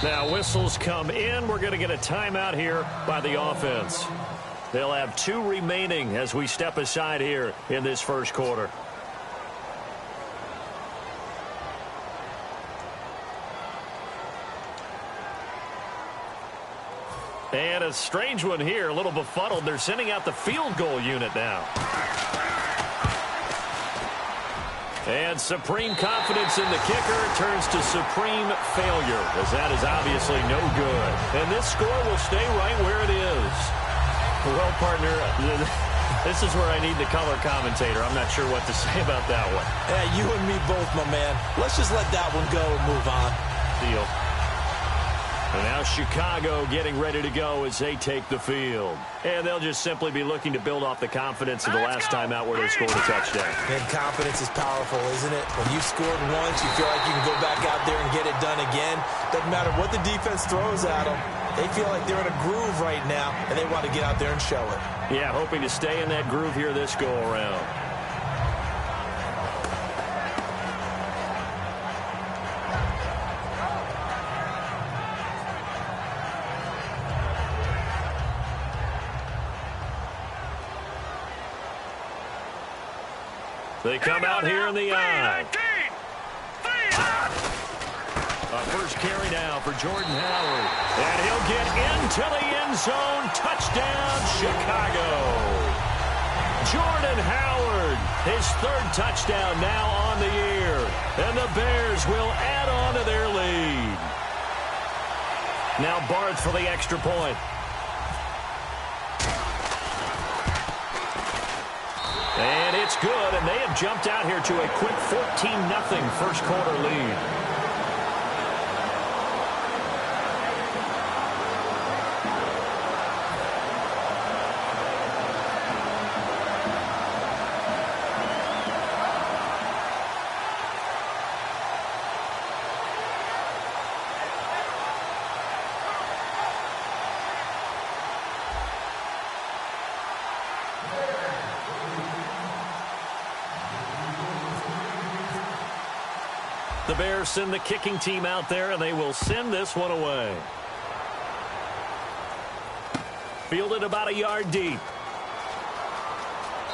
Now whistles come in. We're going to get a timeout here by the offense. They'll have 2 remaining as we step aside here in this first quarter. And a strange one here, a little befuddled. They're sending out the field goal unit now. And supreme confidence in the kicker turns to supreme failure, as that is obviously no good. And this score will stay right where it is. Well, partner, this is where I need the color commentator. I'm not sure what to say about that one. Yeah, you and me both, my man. Let's just let that one go and move on. Deal. And now Chicago getting ready to go as they take the field. And they'll just simply be looking to build off the confidence of the last time out where they scored a touchdown. And confidence is powerful, isn't it? When you've scored once, you feel like you can go back out there and get it done again. Doesn't matter what the defense throws at them. They feel like they're in a groove right now, and they want to get out there and show it. Yeah, hoping to stay in that groove here this go-around. They come out here in the eye. First carry now for Jordan Howard. And he'll get into the end zone. Touchdown, Chicago. Jordan Howard, his third touchdown now on the year. And the Bears will add on to their lead. Now Barth for the extra point. And it's good, and they have jumped out here to a quick 14-0 first quarter lead. The Bears send the kicking team out there, and they will send this one away. Fielded about a yard deep.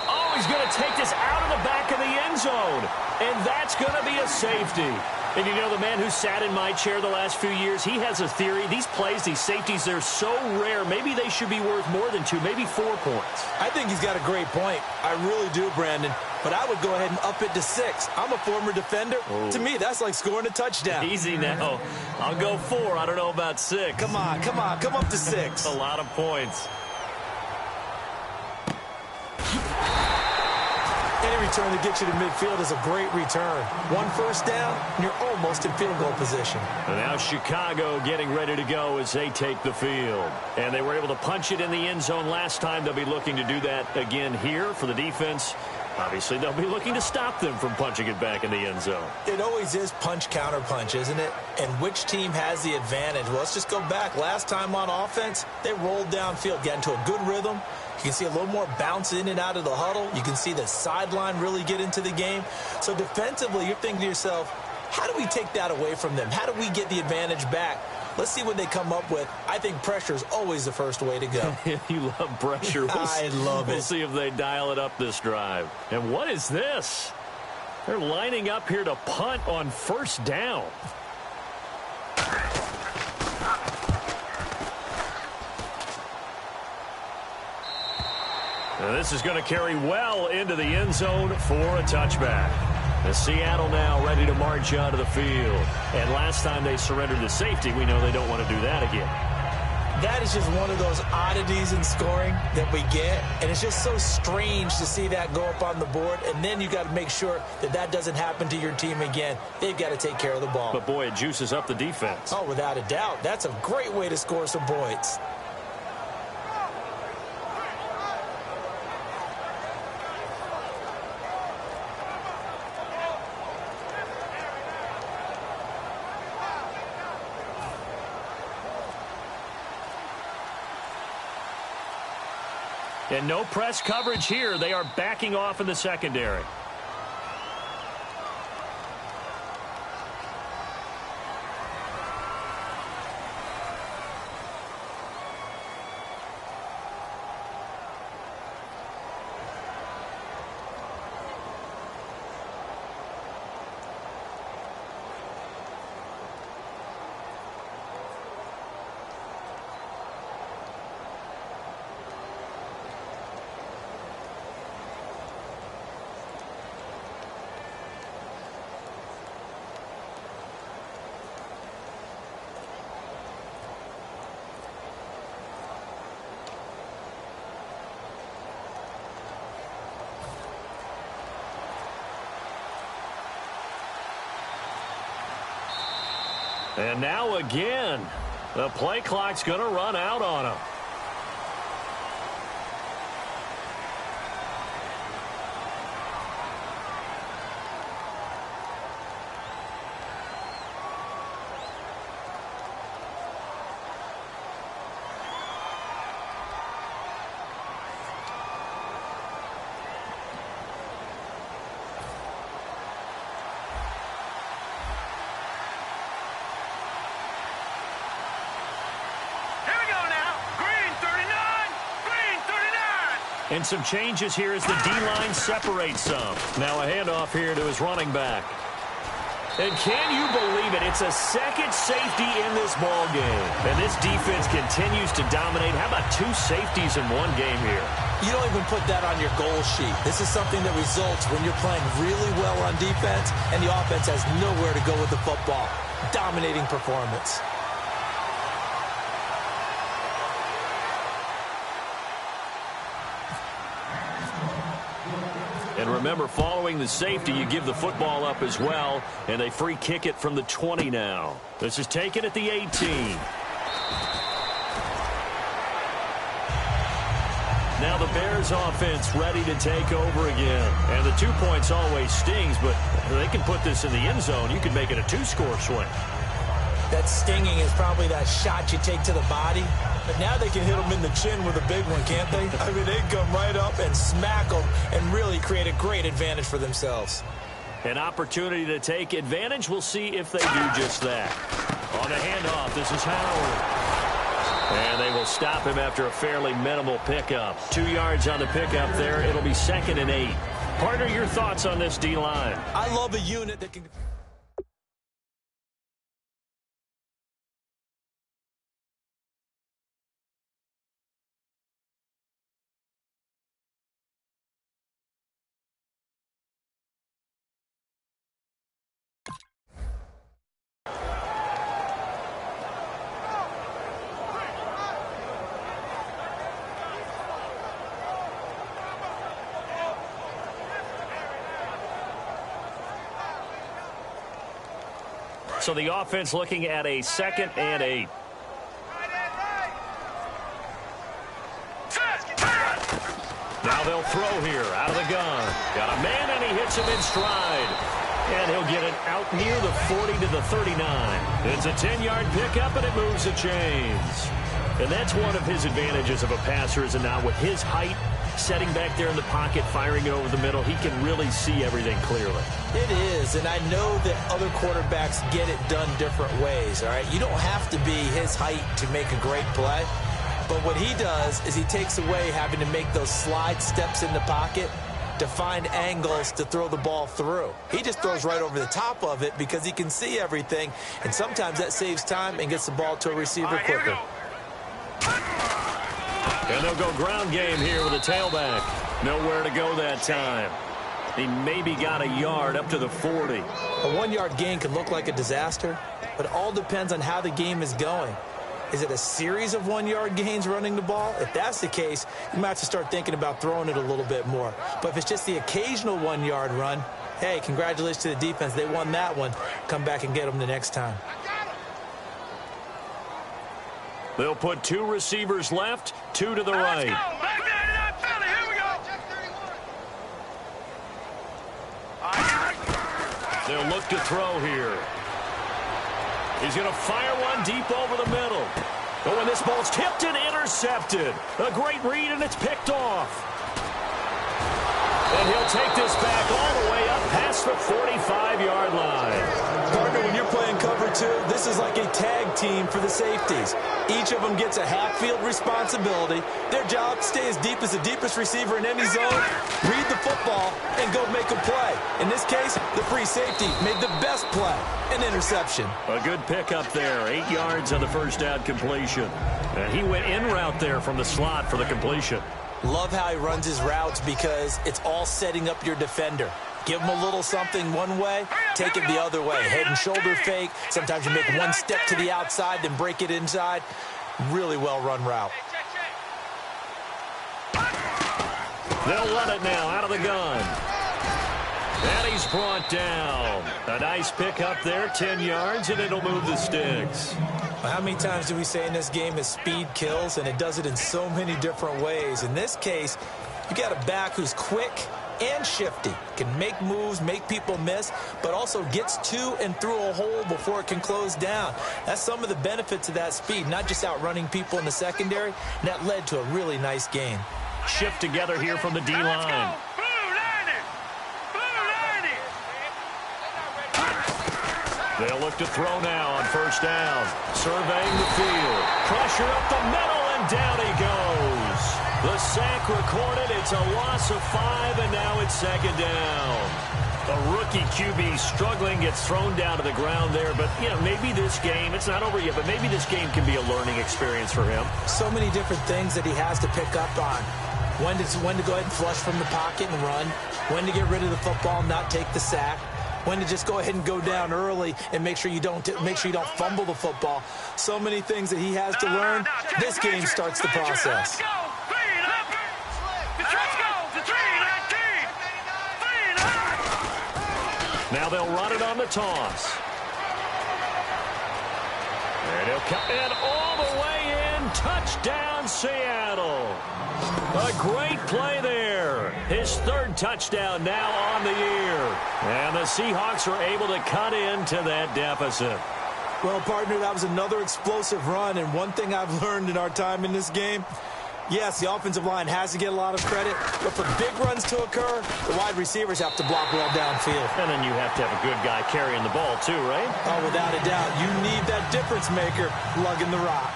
Oh, he's going to take this out of the back of the end zone. And that's going to be a safety. And you know, the man who sat in my chair the last few years, he has a theory. These plays, these safeties, they're so rare. Maybe they should be worth more than 2, maybe 4 points. I think he's got a great point. I really do, Brandon. But I would go ahead and up it to 6. I'm a former defender. Oh. To me, that's like scoring a touchdown. Easy now. I'll go 4. I don't know about 6. Come on. Come up to 6. That's a lot of points. Any return to get you to midfield is a great return. 1 first down, and you're almost in field goal position. And now Chicago getting ready to go as they take the field. And they were able to punch it in the end zone last time. They'll be looking to do that again here for the defense. Obviously, they'll be looking to stop them from punching it back in the end zone. It always is punch, counter punch, isn't it? And which team has the advantage? Well, let's just go back. Last time on offense, they rolled downfield, got into a good rhythm. You can see a little more bounce in and out of the huddle. You can see the sideline really get into the game. So defensively, you're thinking to yourself, how do we take that away from them? How do we get the advantage back? Let's see what they come up with. I think pressure is always the first way to go. You love pressure. I love it. We'll see if they dial it up this drive. And what is this? They're lining up here to punt on first down. And this is going to carry well into the end zone for a touchback. And Seattle now ready to march onto the field. And last time they surrendered the safety, we know they don't want to do that again. That is just one of those oddities in scoring that we get. And it's just so strange to see that go up on the board. And then you got to make sure that that doesn't happen to your team again. They've got to take care of the ball. But, boy, it juices up the defense. Oh, without a doubt. That's a great way to score some points. And no press coverage here. They are backing off in the secondary. And now again, the play clock's going to run out on them. And some changes here as the D-line separates some. Now a handoff here to his running back. And can you believe it? It's a second safety in this ball game. And this defense continues to dominate. How about 2 safeties in one game here? You don't even put that on your goal sheet. This is something that results when you're playing really well on defense and the offense has nowhere to go with the football. Dominating performance. And remember, following the safety, you give the football up as well, and they free kick it from the 20 now. This is taken at the 18. Now the Bears offense ready to take over again. And the 2 points always stings, but they can put this in the end zone. You can make it a 2-score swing. That stinging is probably that shot you take to the body. But now they can hit them in the chin with a big one, can't they? I mean, they can come right up and smack them and really create a great advantage for themselves. An opportunity to take advantage. We'll see if they do just that. On the handoff, this is Howard. And they will stop him after a fairly minimal pickup. 2 yards on the pickup there. It'll be 2nd and 8. Partner, your thoughts on this D-line? I love a unit that can... So the offense looking at a 2nd and 8. Now they'll throw here out of the gun. Got a man, and he hits him in stride. And he'll get it out near the 40 to the 39. It's a 10-yard pickup, and it moves the chains. And that's one of his advantages of a passer, is not with his height, setting back there in the pocket, firing it over the middle. He can really see everything clearly. It is, and I know that other quarterbacks get it done different ways, all right? You don't have to be his height to make a great play. But what he does is he takes away having to make those slide steps in the pocket to find angles to throw the ball through. He just throws right over the top of it because he can see everything, and sometimes that saves time and gets the ball to a receiver quicker. And they'll go ground game here with a tailback. Nowhere to go that time. He maybe got a yard up to the 40. A 1-yard gain can look like a disaster, but it all depends on how the game is going. Is it a series of 1-yard gains running the ball? If that's the case, you might have to start thinking about throwing it a little bit more. But if it's just the occasional 1-yard run, hey, congratulations to the defense. They won that one. Come back and get them the next time. They'll put 2 receivers left, 2 to the right. Back 99 Philly, here we go. They'll look to throw here. He's going to fire one deep over the middle. Oh, and this ball's tipped and intercepted. A great read, and it's picked off. And he'll take this back all the way up past the 45-yard line. Partner, when you're playing cover 2, this is like a tag team for the safeties. Each of them gets a half-field responsibility. Their job, stay as deep as the deepest receiver in any zone, read the football, and go make a play. In this case, the free safety made the best play, an interception. A good pickup there, 8 yards on the first down completion. And he went in route there from the slot for the completion. Love how he runs his routes because it's all setting up your defender. Give him a little something one way, take it the other way. Head and shoulder fake. Sometimes you make one step to the outside, then break it inside. Really well-run route. They'll run it now out of the gun. And he's brought down. A nice pickup there, 10 yards, and it'll move the sticks. How many times do we say in this game is speed kills, and it does it in so many different ways. In this case, you got a back who's quick and shifty, can make moves, make people miss, but also gets to and through a hole before it can close down. That's some of the benefits of that speed, not just outrunning people in the secondary, and that led to a really nice gain. Shift together here from the D-line. They'll look to throw now on first down. Surveying the field. Pressure up the middle, and down he goes. The sack recorded. It's a loss of 5, and now it's second down. A rookie QB struggling, gets thrown down to the ground there. But, you know, maybe this game, it's not over yet, but maybe this game can be a learning experience for him. So many different things that he has to pick up on. When to go ahead and flush from the pocket and run. When to get rid of the football and not take the sack. When to just go ahead and go down early and make sure you don't fumble the football. So many things that he has to learn. This game starts the process. Now they'll run it on the toss. And he'll come in all the way in. Touchdown, Seattle. A great play there. His third touchdown now on the year. And the Seahawks are able to cut into that deficit. Well, partner, that was another explosive run. And one thing I've learned in our time in this game, yes, the offensive line has to get a lot of credit, but for big runs to occur, the wide receivers have to block well downfield. And then you have to have a good guy carrying the ball too, right? Oh, without a doubt. You need that difference maker lugging the rock.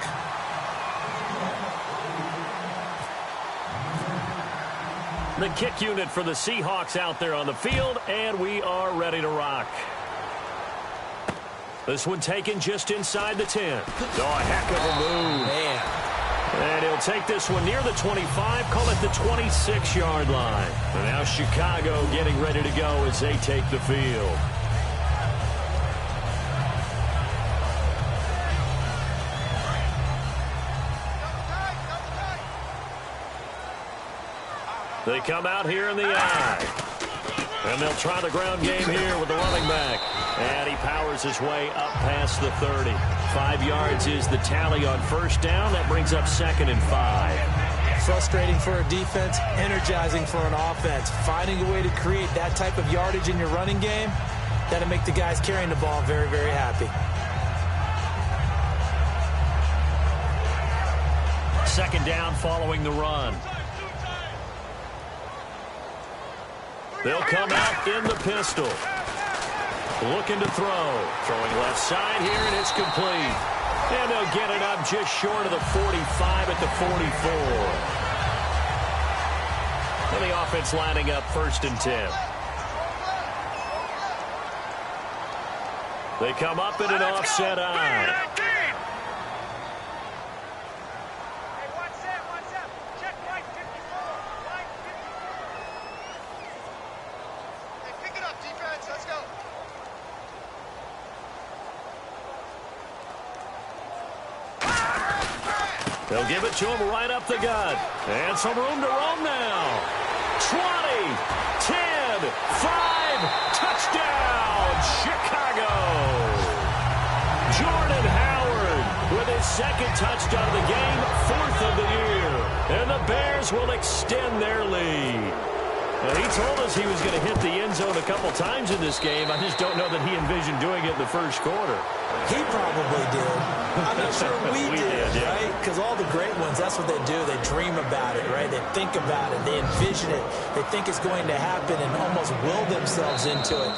The kick unit for the Seahawks out there on the field, and we are ready to rock. This one taken just inside the 10. Oh, a heck of a move. Man. And he'll take this one near the 25, call it the 26-yard line. And now Chicago getting ready to go as they take the field. They come out here in the eye. And they'll try the ground game here with the running back. And he powers his way up past the 30. 5 yards is the tally on first down. That brings up 2nd and 5. Frustrating for a defense, energizing for an offense. Finding a way to create that type of yardage in your running game, that'll make the guys carrying the ball very, very happy. 2nd down following the run. They'll come out in the pistol. Looking to throw. Throwing left side here, and it's complete. And they'll get it up just short of the 45 at the 44. And the offense lining up 1st and 10. They come up in an offset eye. They'll give it to him right up the gut. And some room to roam now. 20, 10, 5, touchdown, Chicago. Jordan Howard with his 2nd touchdown of the game, 4th of the year. And the Bears will extend their lead. Well, he told us he was going to hit the end zone a couple times in this game. I just don't know that he envisioned doing it in the first quarter. He probably did. I'm not sure we did, yeah. right? Because all the great ones, that's what they do. They dream about it, right? They think about it. They envision it. They think it's going to happen and almost will themselves into it.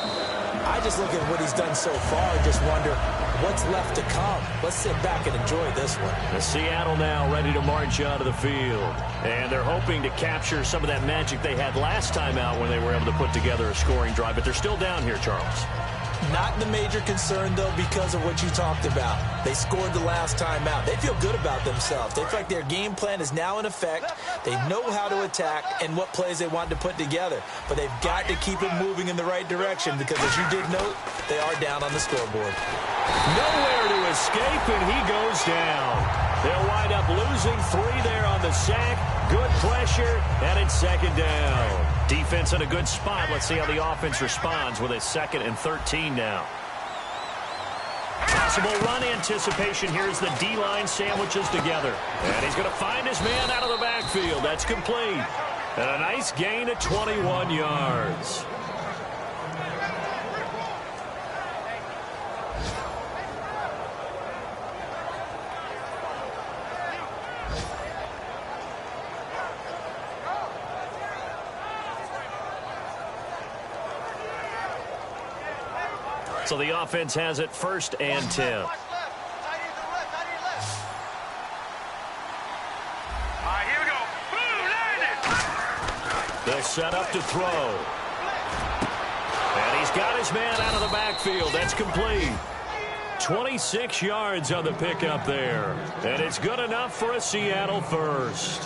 I just look at what he's done so far and just wonder what's left to come. Let's sit back and enjoy this one. The Seattle now ready to march out of the field. And they're hoping to capture some of that magic they had last time out when they were able to put together a scoring drive. But they're still down here, Charles. Not the major concern, though, because of what you talked about. They scored the last time out. They feel good about themselves. They feel like their game plan is now in effect. They know how to attack and what plays they want to put together. But they've got to keep it moving in the right direction because, as you did note, they are down on the scoreboard. Nowhere to escape, and he goes down. They'll wind up losing 3 there on the sack. Good pressure, and it's 2nd down. Defense in a good spot. Let's see how the offense responds with a 2nd and 13 now. Possible run anticipation. Here's the D-line sandwiches together. And he's going to find his man out of the backfield. That's complete. And a nice gain of 21 yards. So the offense has it 1st and 10. All right, here we go. Boom, landed. They'll set up to throw. And He's got his man out of the backfield. That's complete. 26 yards on the pickup there. And it's good enough for a Seattle first.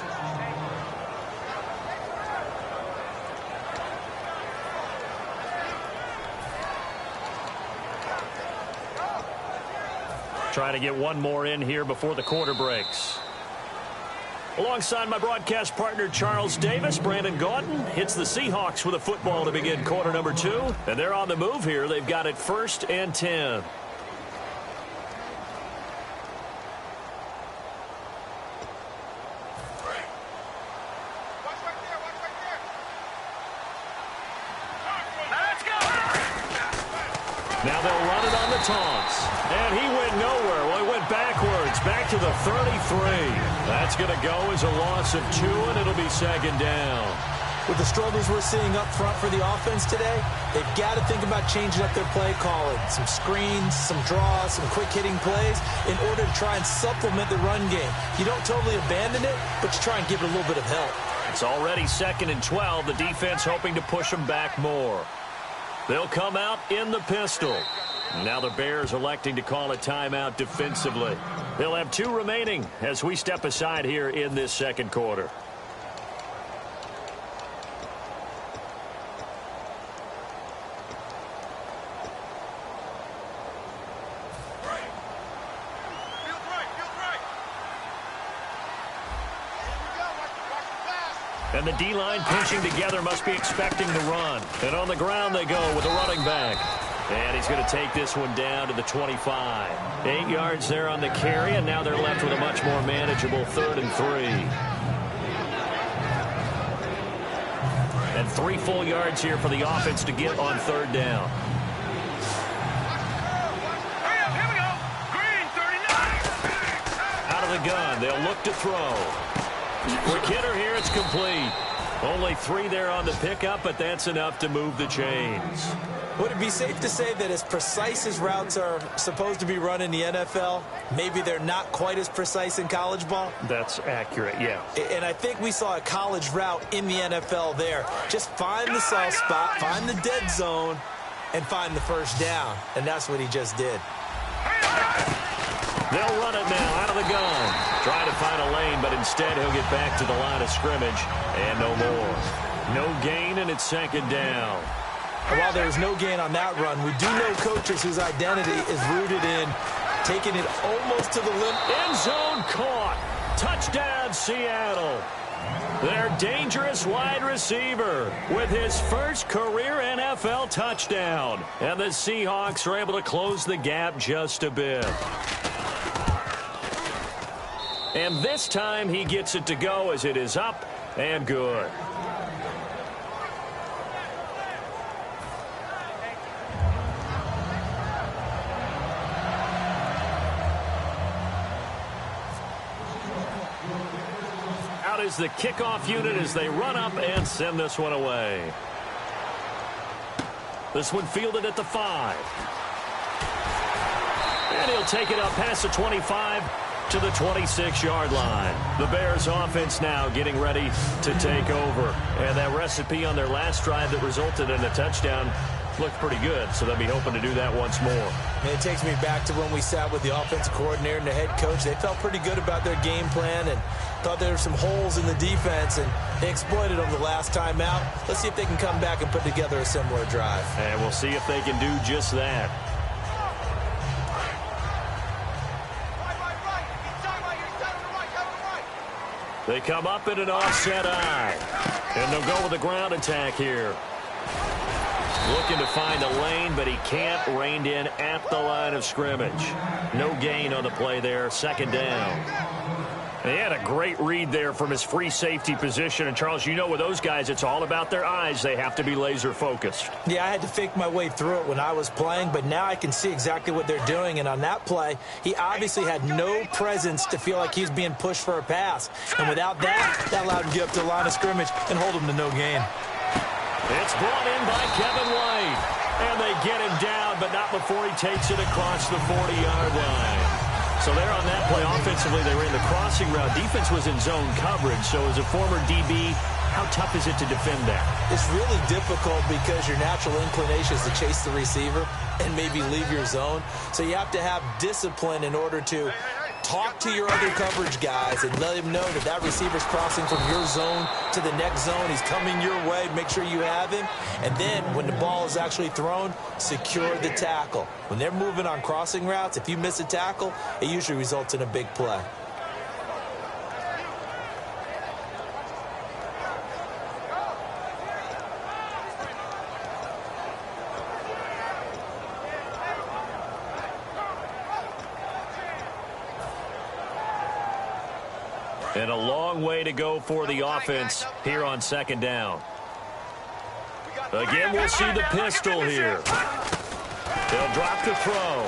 Trying to get one more in here before the quarter breaks. Alongside my broadcast partner, Charles Davis, Brandon Gaudin hits the Seahawks with a football to begin quarter number 2. And they're on the move here. They've got it 1st and 10. Now they'll run it on the taunts. And he went nowhere. Well, he went backwards, back to the 33. That's going to go as a loss of 2, and it'll be 2nd down. With the struggles we're seeing up front for the offense today, they've got to think about changing up their play calling. Some screens, some draws, some quick-hitting plays in order to try and supplement the run game. You don't totally abandon it, but you try and give it a little bit of help. It's already 2nd and 12. The defense hoping to push them back more. They'll come out in the pistol. Now the Bears electing to call a timeout defensively. They'll have 2 remaining as we step aside here in this 2nd quarter. And the D-line pinching together must be expecting the run. And on the ground they go with a running back. And he's going to take this one down to the 25. 8 yards there on the carry, and now they're left with a much more manageable 3rd and 3. And 3 full yards here for the offense to get on 3rd down. Here we go. Green 39. Out of the gun, they'll look to throw. Quick hitter here, it's complete. Only 3 there on the pickup, but that's enough to move the chains. Would it be safe to say that as precise as routes are supposed to be run in the NFL, maybe they're not quite as precise in college ball? That's accurate, yeah. And I think we saw a college route in the NFL there. Just find the soft spot, find the dead zone, and find the 1st down. And that's what he just did. They'll run it now out of the gun. Trying to find a lane, but instead he'll get back to the line of scrimmage. And no more. No gain, and it's 2nd down. And while there was no gain on that run, we do know coaches whose identity is rooted in taking it almost to the limit. End zone caught. Touchdown, Seattle. Their dangerous wide receiver with his first career NFL touchdown. And the Seahawks are able to close the gap just a bit. And this time he gets it to go as it is up and good. Out is the kickoff unit as they run up and send this one away. This one fielded at the 5. And he'll take it up past the 25 to the 26-yard line. The Bears offense now getting ready to take over. And that recipe on their last drive that resulted in a touchdown looked pretty good, so they'll be hoping to do that once more. And it takes me back to when we sat with the offensive coordinator and the head coach. They felt pretty good about their game plan and thought there were some holes in the defense, and they exploited them the last time out. Let's see if they can come back and put together a similar drive. And we'll see if they can do just that. They come up in an offset eye. And they'll go with a ground attack here. Looking to find a lane, but he can't. Reined in at the line of scrimmage. No gain on the play there. 2nd down. He had a great read there from his free safety position. And, Charles, you know with those guys, it's all about their eyes. They have to be laser focused. Yeah, I had to fake my way through it when I was playing, but now I can see exactly what they're doing. And on that play, he obviously had no presence to feel like he was being pushed for a pass. And without that, that allowed him to get up to the line of scrimmage and hold him to no gain. It's brought in by Kevin White. And they get him down, but not before he takes it across the 40-yard line. So there on that play, offensively, they ran the crossing route. Defense was in zone coverage, so as a former DB, How tough is it to defend that? It's really difficult because your natural inclination is to chase the receiver and maybe leave your zone. So you have to have discipline in order to talk to your other coverage guys and let him know that that receiver's crossing from your zone to the next zone. He's coming your way. Make sure you have him. And then when the ball is actually thrown, secure the tackle. When they're moving on crossing routes, if you miss a tackle, it usually results in a big play. And a long way to go for the offense here on second down. Again, we'll see the pistol here. They'll drop the throw.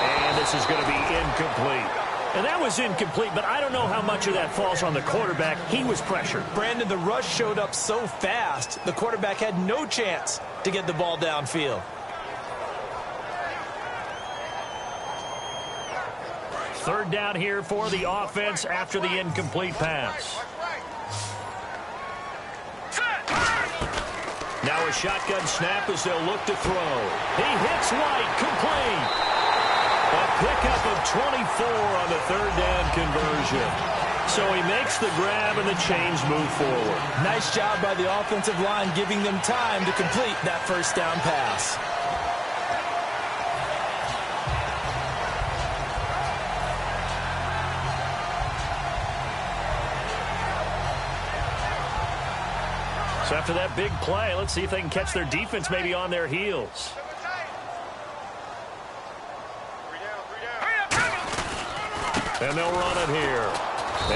And this is going to be incomplete. And that was incomplete, but I don't know how much of that falls on the quarterback. He was pressured. Brandon, the rush showed up so fast, the quarterback had no chance to get the ball downfield. Third down here for the offense after the incomplete pass. Now a shotgun snap as they'll look to throw. He hits White, complete. A pickup of 24 on the third down conversion. So he makes the grab and the chains move forward. Nice job by the offensive line giving them time to complete that first down pass. So after that big play, let's see if they can catch their defense maybe on their heels. And they'll run it here.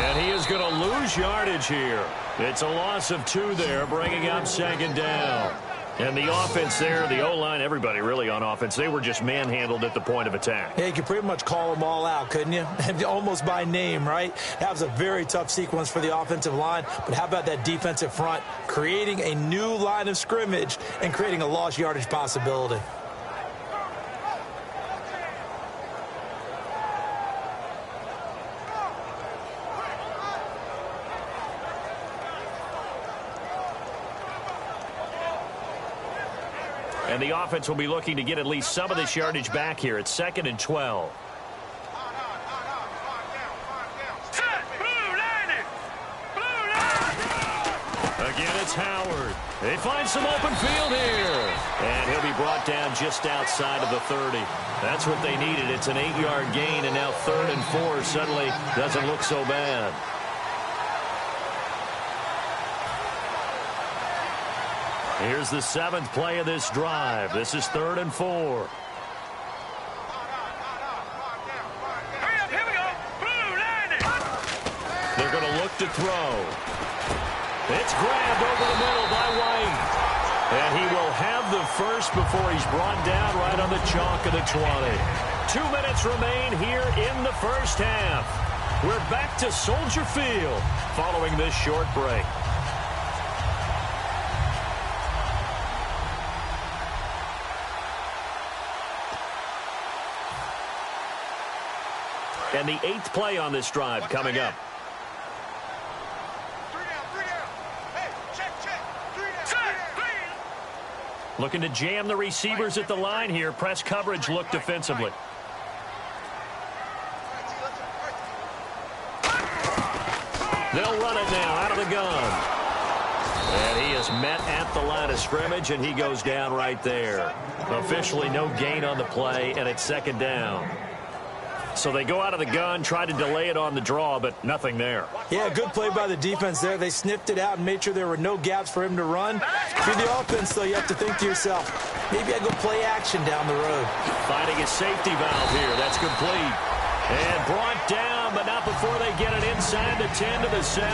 And he is going to lose yardage here. It's a loss of 2 there, bringing up second down. And the offense there, the O-line, everybody really on offense, they were just manhandled at the point of attack. Yeah, you could pretty much call them all out, couldn't you? Almost by name, right? That was a very tough sequence for the offensive line. But how about that defensive front creating a new line of scrimmage and creating a lost yardage possibility? And the offense will be looking to get at least some of this yardage back here. It's 2nd and 12. Again, it's Howard. They find some open field here. And he'll be brought down just outside of the 30. That's what they needed. It's an 8-yard gain, and now 3rd and 4 suddenly doesn't look so bad. Here's the 7th play of this drive. This is 3rd and 4. They're going to look to throw. It's grabbed over the middle by White. And he will have the first before he's brought down right on the chalk of the 20. 2 minutes remain here in the first half. We're back to Soldier Field following this short break. And the 8th play on this drive coming up. Looking to jam the receivers at the line here. Press coverage look defensively. They'll run it now out of the gun. And he is met at the line of scrimmage, and he goes down right there. Officially no gain on the play, and it's 2nd down. So they go out of the gun, try to delay it on the draw, but nothing there. Yeah, good play by the defense there. They sniffed it out and made sure there were no gaps for him to run. If you're the offense, though, you have to think to yourself, maybe I go play action down the road. Finding a safety valve here. That's complete. And brought down, but not before they get it inside the 10 to the 7.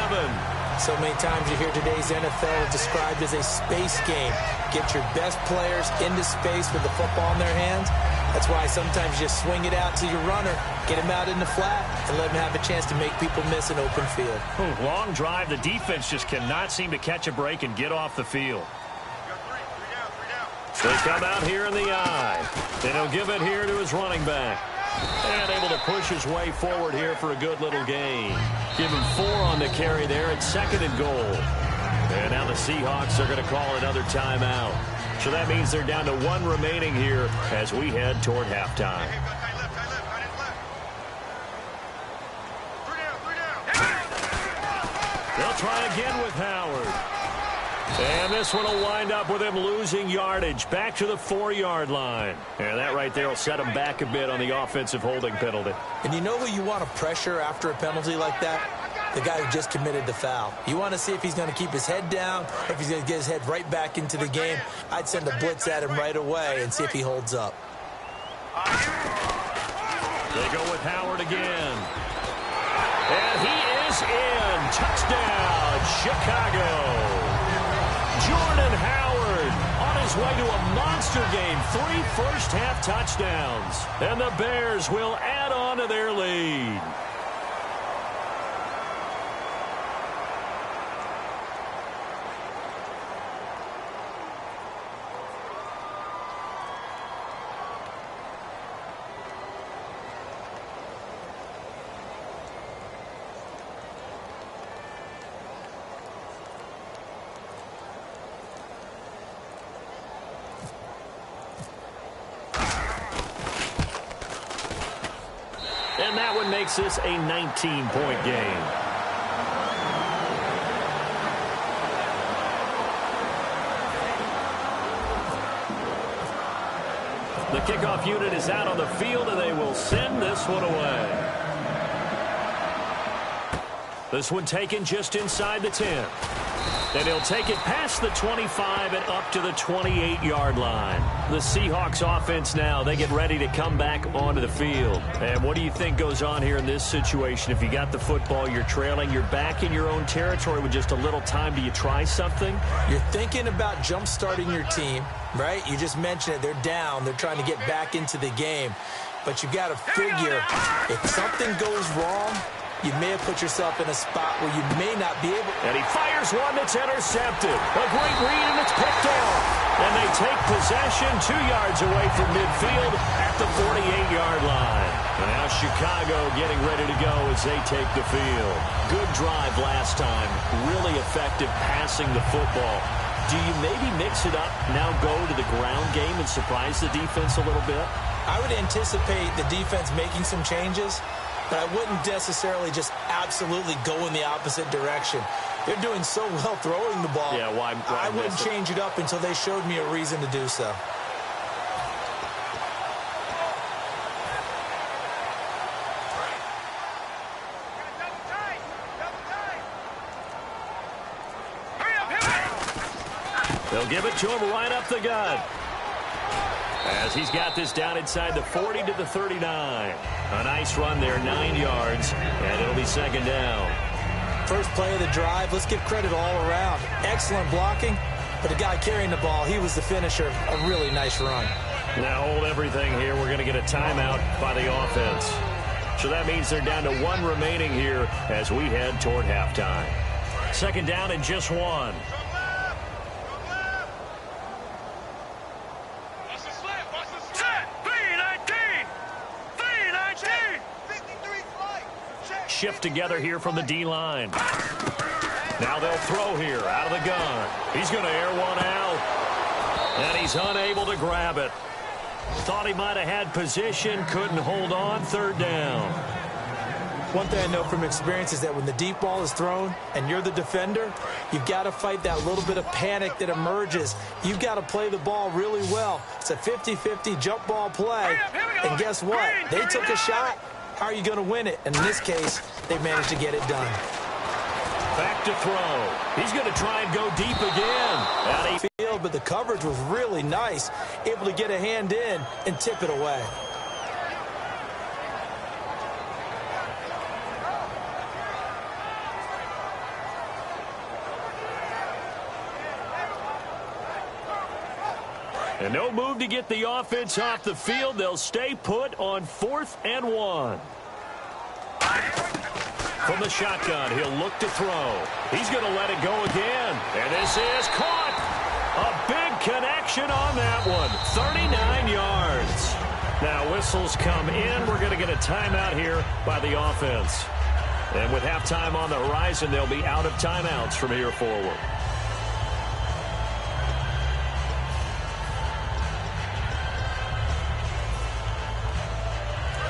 So many times you hear today's NFL described as a space game. Get your best players into space with the football in their hands. That's why sometimes you just swing it out to your runner, get him out in the flat, and let him have a chance to make people miss an open field. Long drive. The defense just cannot seem to catch a break and get off the field. They come out here in the eye. And he'll give it here to his running back. And able to push his way forward here for a good little gain. Give him 4 on the carry there at 2nd and goal. And now the Seahawks are going to call another timeout. So that means they're down to 1 remaining here as we head toward halftime. They'll try again with Howard. And this one will wind up with him losing yardage back to the 4-yard line. And that right there will set him back a bit on the offensive holding penalty. And you know who you want to pressure after a penalty like that? The guy who just committed the foul. You want to see if he's going to keep his head down, or if he's going to get his head right back into the game. I'd send a blitz at him right away and see if he holds up. They go with Howard again. And he is in. Touchdown, Chicago. Jordan Howard on his way to a monster game. 3 first-half touchdowns. And the Bears will add on to their lead. And that one makes this a 19-point game. The kickoff unit is out on the field, and they will send this one away. This one taken just inside the 10. And he'll take it past the 25 and up to the 28-yard line. The Seahawks offense now, they get ready to come back onto the field. And what do you think goes on here in this situation? If you got the football, you're trailing, you're back in your own territory with just a little time. Do you try something? You're thinking about jump-starting your team, right? You just mentioned it. They're down. They're trying to get back into the game. But you got to figure if something goes wrong, you may have put yourself in a spot where you may not be able. And he fires one that's intercepted. A great read, and it's picked off. And they take possession 2 yards away from midfield at the 48-yard line. And now Chicago getting ready to go as they take the field. Good drive last time. Really effective passing the football. Do you maybe mix it up, now go to the ground game and surprise the defense a little bit? I would anticipate the defense making some changes, but I wouldn't necessarily just absolutely go in the opposite direction. They're doing so well throwing the ball. Yeah, why I wouldn't change it up until they showed me a reason to do so. They'll give it to him right up the gut. As he's got this down inside the 40 to the 39. A nice run there, 9 yards, and it'll be 2nd down. First play of the drive, let's give credit all around. Excellent blocking, but the guy carrying the ball, he was the finisher. A really nice run. Now hold everything here. We're going to get a timeout by the offense. So that means they're down to 1 remaining here as we head toward halftime. 2nd down and just 1. Shift together here from the D-line. Now they'll throw here out of the gun. He's going to air one out. And he's unable to grab it. Thought he might have had position, couldn't hold on. 3rd down. One thing I know from experience is that when the deep ball is thrown and you're the defender, you've got to fight that little bit of panic that emerges. You've got to play the ball really well. It's a 50-50 jump ball play. And guess what? They took a shot. How are you going to win it? And in this case, they managed to get it done. Back to throw. He's going to try and go deep again. Field, but the coverage was really nice. Able to get a hand in and tip it away. And no move to get the offense off the field. They'll stay put on 4th and 1. From the shotgun, he'll look to throw. He's going to let it go again. And this is caught. A big connection on that one. 39 yards. Now whistles come in. We're going to get a timeout here by the offense. And with halftime on the horizon, they'll be out of timeouts from here forward.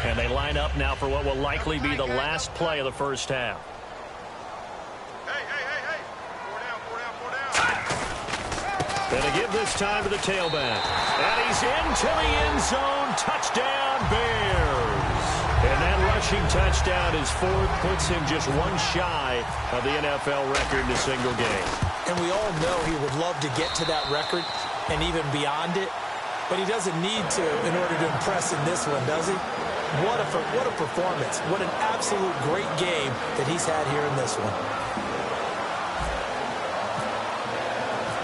And they line up now for what will likely be the last play of the first half. Hey. 4 down. Going to give this time to the tailback. And he's into the end zone. Touchdown, Bears. And that rushing touchdown is fourth, puts him just one shy of the NFL record in a single game. And we all know he would love to get to that record and even beyond it. But he doesn't need to in order to impress in this one, does he? What a performance. What an absolute great game that he's had here in this one.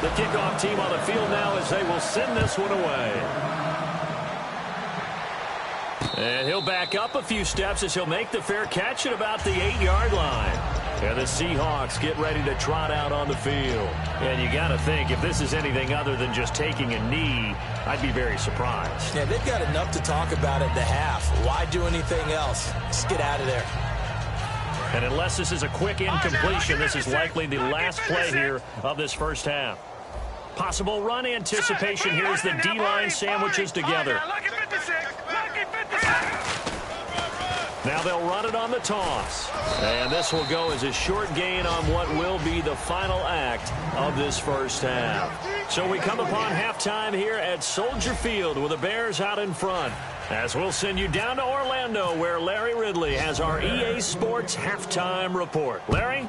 The kickoff team on the field now as they will send this one away. And he'll back up a few steps as he'll make the fair catch at about the 8-yard line. And the Seahawks get ready to trot out on the field. And you got to think, if this is anything other than just taking a knee, I'd be very surprised. Yeah, they've got enough to talk about at the half. Why do anything else? Just get out of there. And unless this is a quick incompletion, this is likely the last play here of this first half. Possible run anticipation. Here's the D-line sandwiches together. Now they'll run it on the toss. And this will go as a short gain on what will be the final act of this first half. So we come upon halftime here at Soldier Field with the Bears out in front. As we'll send you down to Orlando where Larry Ridley has our EA Sports halftime report. Larry?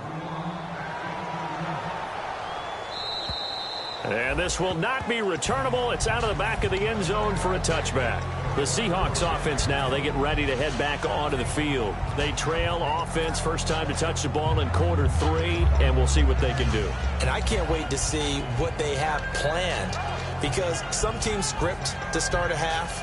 And this will not be returnable. It's out of the back of the end zone for a touchback. The Seahawks offense now, they get ready to head back onto the field. They trail offense, first time to touch the ball in quarter 3, and we'll see what they can do. And I can't wait to see what they have planned, because some teams script to start a half.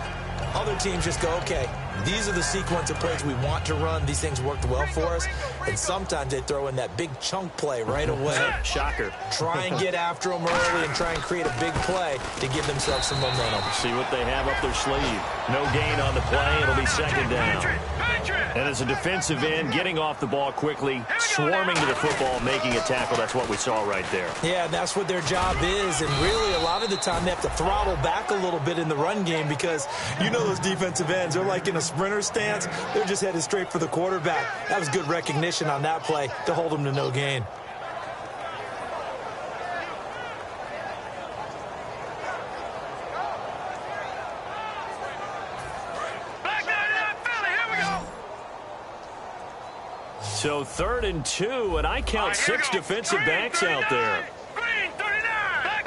Other teams just go, okay, these are the sequence of plays we want to run. These things worked well for us. And sometimes they throw in that big chunk play right away. Shocker. Try and get after them early and try and create a big play to give themselves some momentum. See what they have up their sleeve. No gain on the play. It'll be second down. And as a defensive end, getting off the ball quickly, swarming to the football, making a tackle. That's what we saw right there. Yeah, and that's what their job is. And really, a lot of the time, they have to throttle back a little bit in the run game because you know those defensive ends, they're like in a sprinter stance. They're just headed straight for the quarterback. That was good recognition on that play to hold them to no gain. So 3rd and 2, and I count 6 defensive backs out there. Green, 39.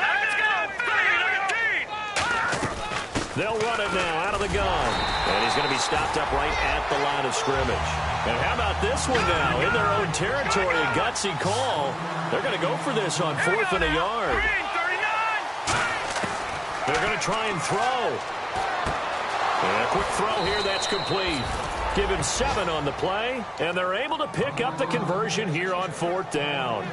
Let's go. Green, 19. They'll run it now out of the gun. And he's going to be stopped up right at the line of scrimmage. And how about this one now? In their own territory, a gutsy call. They're going to go for this on 4th and a yard. Green, 39. They're going to try and throw. And a quick throw here, that's complete. Give him 7 on the play, and they're able to pick up the conversion here on 4th down.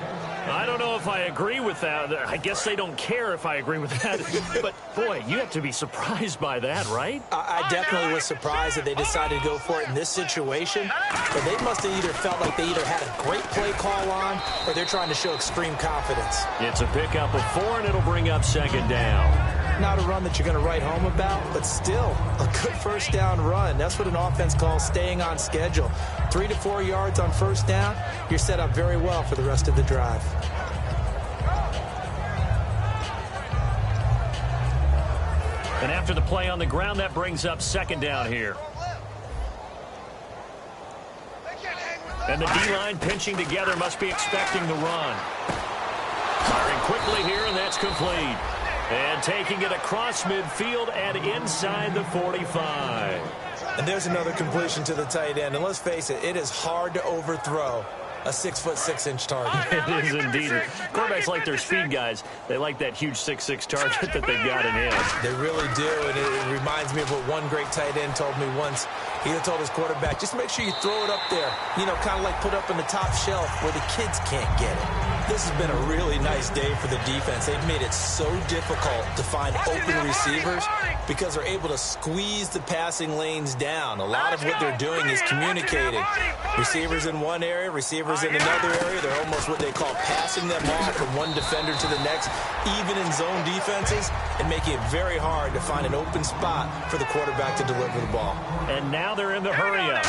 I don't know if I agree with that. I guess they don't care if I agree with that. But, boy, you have to be surprised by that, right? I definitely was surprised that they decided to go for it in this situation. But they must have either felt like they either had a great play call on or they're trying to show extreme confidence. It's a pickup of 4, and it'll bring up 2nd down. Not a run that you're going to write home about, but still a good first down run. That's what an offense calls staying on schedule. 3 to 4 yards on first down, you're set up very well for the rest of the drive. And after the play on the ground, that brings up 2nd down here. And the D-line pinching together, must be expecting the run. Firing quickly here, and that's complete. And taking it across midfield and inside the 45. And there's another completion to the tight end. And let's face it, it is hard to overthrow a 6'6" target. It is indeed. Quarterbacks like their speed guys. They like that huge 6'6" target that they've got in him. They really do, and it reminds me of what one great tight end told me once. He told his quarterback, just make sure you throw it up there. You know, kind of like put up in the top shelf where the kids can't get it. This has been a really nice day for the defense. They've made it so difficult to find open receivers because they're able to squeeze the passing lanes down. A lot of what they're doing is communicating. Receivers in one area, receivers in another area. They're almost what they call passing them off from one defender to the next, even in zone defenses, and making it very hard to find an open spot for the quarterback to deliver the ball. And now they're in the hurry-up.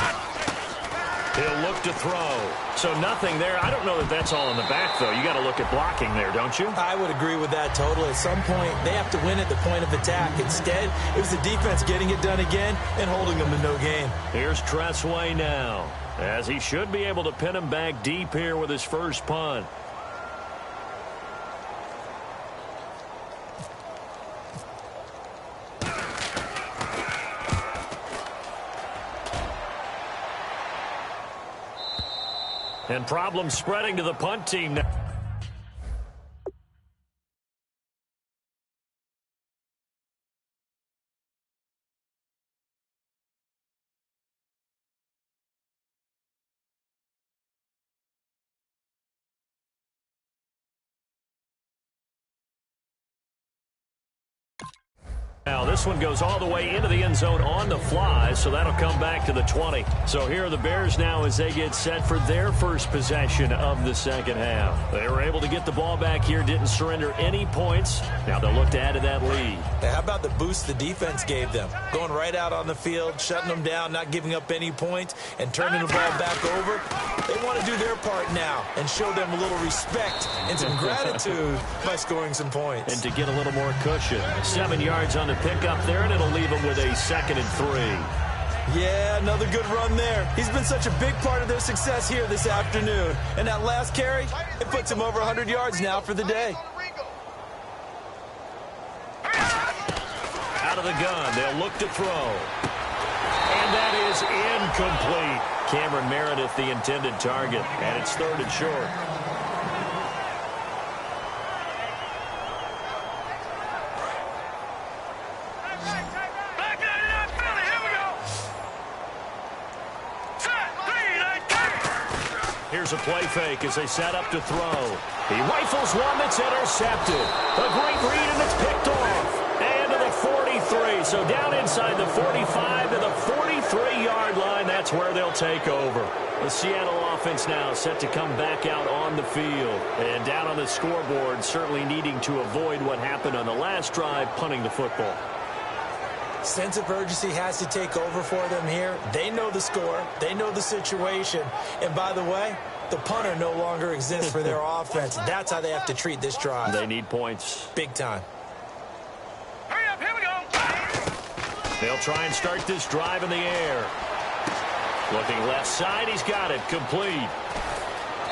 He'll look to throw. So nothing there. I don't know that that's all in the back, though. You got to look at blocking there, don't you? I would agree with that totally. At some point, they have to win at the point of attack. Instead, it was the defense getting it done again and holding them to no gain. Here's Tressway now, as he should be able to pin him back deep here with his first punt. And problems spreading to the punt team now. Now this one goes all the way into the end zone on the fly, so that'll come back to the 20. So here are the Bears now as they get set for their first possession of the second half. They were able to get the ball back here, didn't surrender any points. Now they'll look to add to that lead. Hey, how about the boost the defense gave them? Going right out on the field, shutting them down, not giving up any points, and turning the ball back over. They want to do their part now and show them a little respect and some gratitude by scoring some points. And to get a little more cushion. 7 yards on the pick up there, and it'll leave him with a 2nd and 3. Yeah, another good run there. He's been such a big part of their success here this afternoon. And that last carry, it puts him over 100 yards now for the day. Out of the gun, they'll look to throw. And that is incomplete. Cameron Meredith, the intended target, and it's 3rd and short. Here's a play fake as they set up to throw. He rifles one that's intercepted. A great read, and it's picked off. And to the 43. So down inside the 45 to the 43-yard line. That's where they'll take over. The Seattle offense now set to come back out on the field. And down on the scoreboard, certainly needing to avoid what happened on the last drive, punting the football. Sense of urgency has to take over for them here. They know the score. They know the situation. And by the way, the punter no longer exists for their offense. That's how they have to treat this drive. They need points. Big time. Hurry up, here we go. They'll try and start this drive in the air. Looking left side, he's got it. Complete.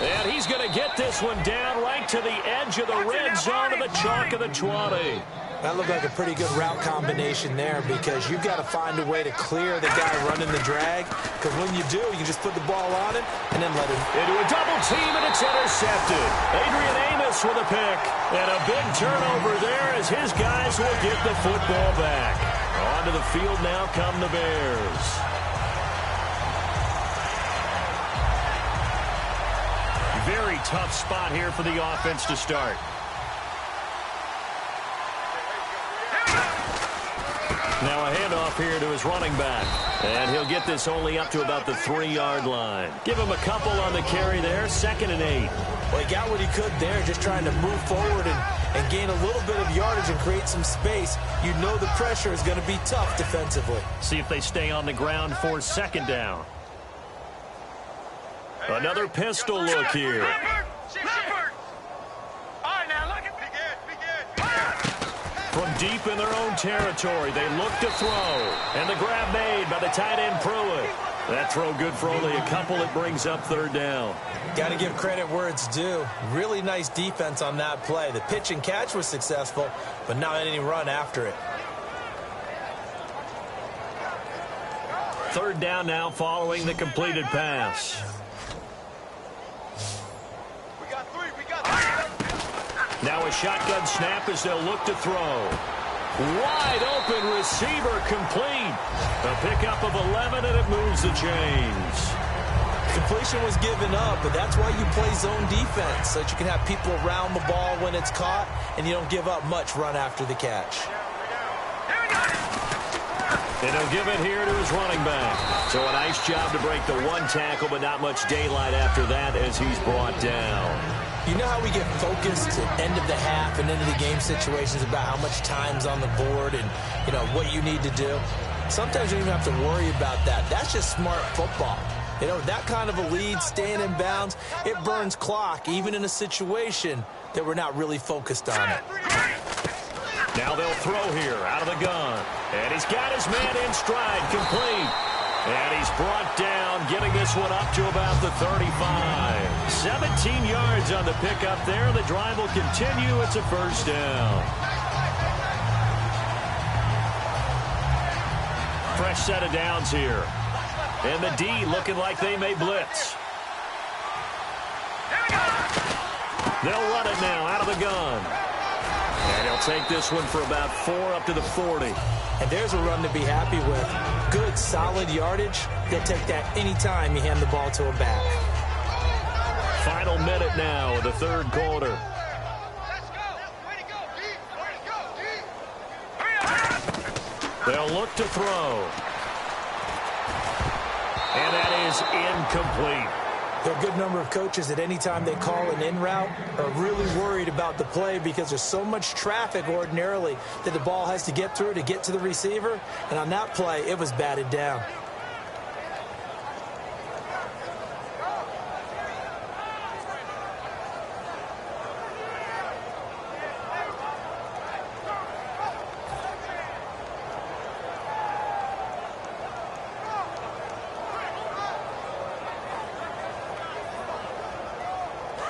And he's going to get this one down right to the edge of the red zone of the chalk of the 20. That looked like a pretty good route combination there because you've got to find a way to clear the guy running the drag. Because when you do, you can just put the ball on him and then let him. Into a double team, and it's intercepted. Adrian Amos with a pick. And a big turnover there as his guys will get the football back. Onto the field now come the Bears. Very tough spot here for the offense to start. Now a handoff here to his running back. And he'll get this only up to about the 3-yard line. Give him a couple on the carry there. 2nd and 8. Well, he got what he could there, just trying to move forward and gain a little bit of yardage and create some space. You know the pressure is going to be tough defensively. See if they stay on the ground for 2nd down. Another pistol look here. From deep in their own territory, they look to throw. And the grab made by the tight end Pruitt. That throw good for only a couple. It brings up 3rd down. Got to give credit where it's due. Really nice defense on that play. The pitch and catch was successful, but not any run after it. 3rd down now following the completed pass. We got three. Now a shotgun snap as they'll look to throw. Wide open receiver complete. A pickup of 11, and it moves the chains. Completion was given up, but that's why you play zone defense, so that you can have people around the ball when it's caught, and you don't give up much run after the catch. And he'll give it here to his running back. So a nice job to break the one tackle, but not much daylight after that as he's brought down. You know how we get focused at end of the half and into the game situations about how much time's on the board and, you know, what you need to do? Sometimes you don't even have to worry about that. That's just smart football. You know, that kind of a lead, staying in bounds, it burns clock, even in a situation that we're not really focused on it. Now they'll throw here out of the gun. And he's got his man in stride, complete. And he's brought down, getting this one up to about the 35. 17 yards on the pickup there. The drive will continue. It's a first down. Fresh set of downs here. And the D looking like they may blitz. They'll run it now out of the gun. And he'll take this one for about 4 up to the 40. And there's a run to be happy with. Good, solid yardage. They'll take that anytime you hand the ball to a back. Final minute now of the third quarter. They'll look to throw. And that is incomplete. There are a good number of coaches at any time they call an in route are really worried about the play because there's so much traffic ordinarily that the ball has to get through to get to the receiver. And on that play, it was batted down.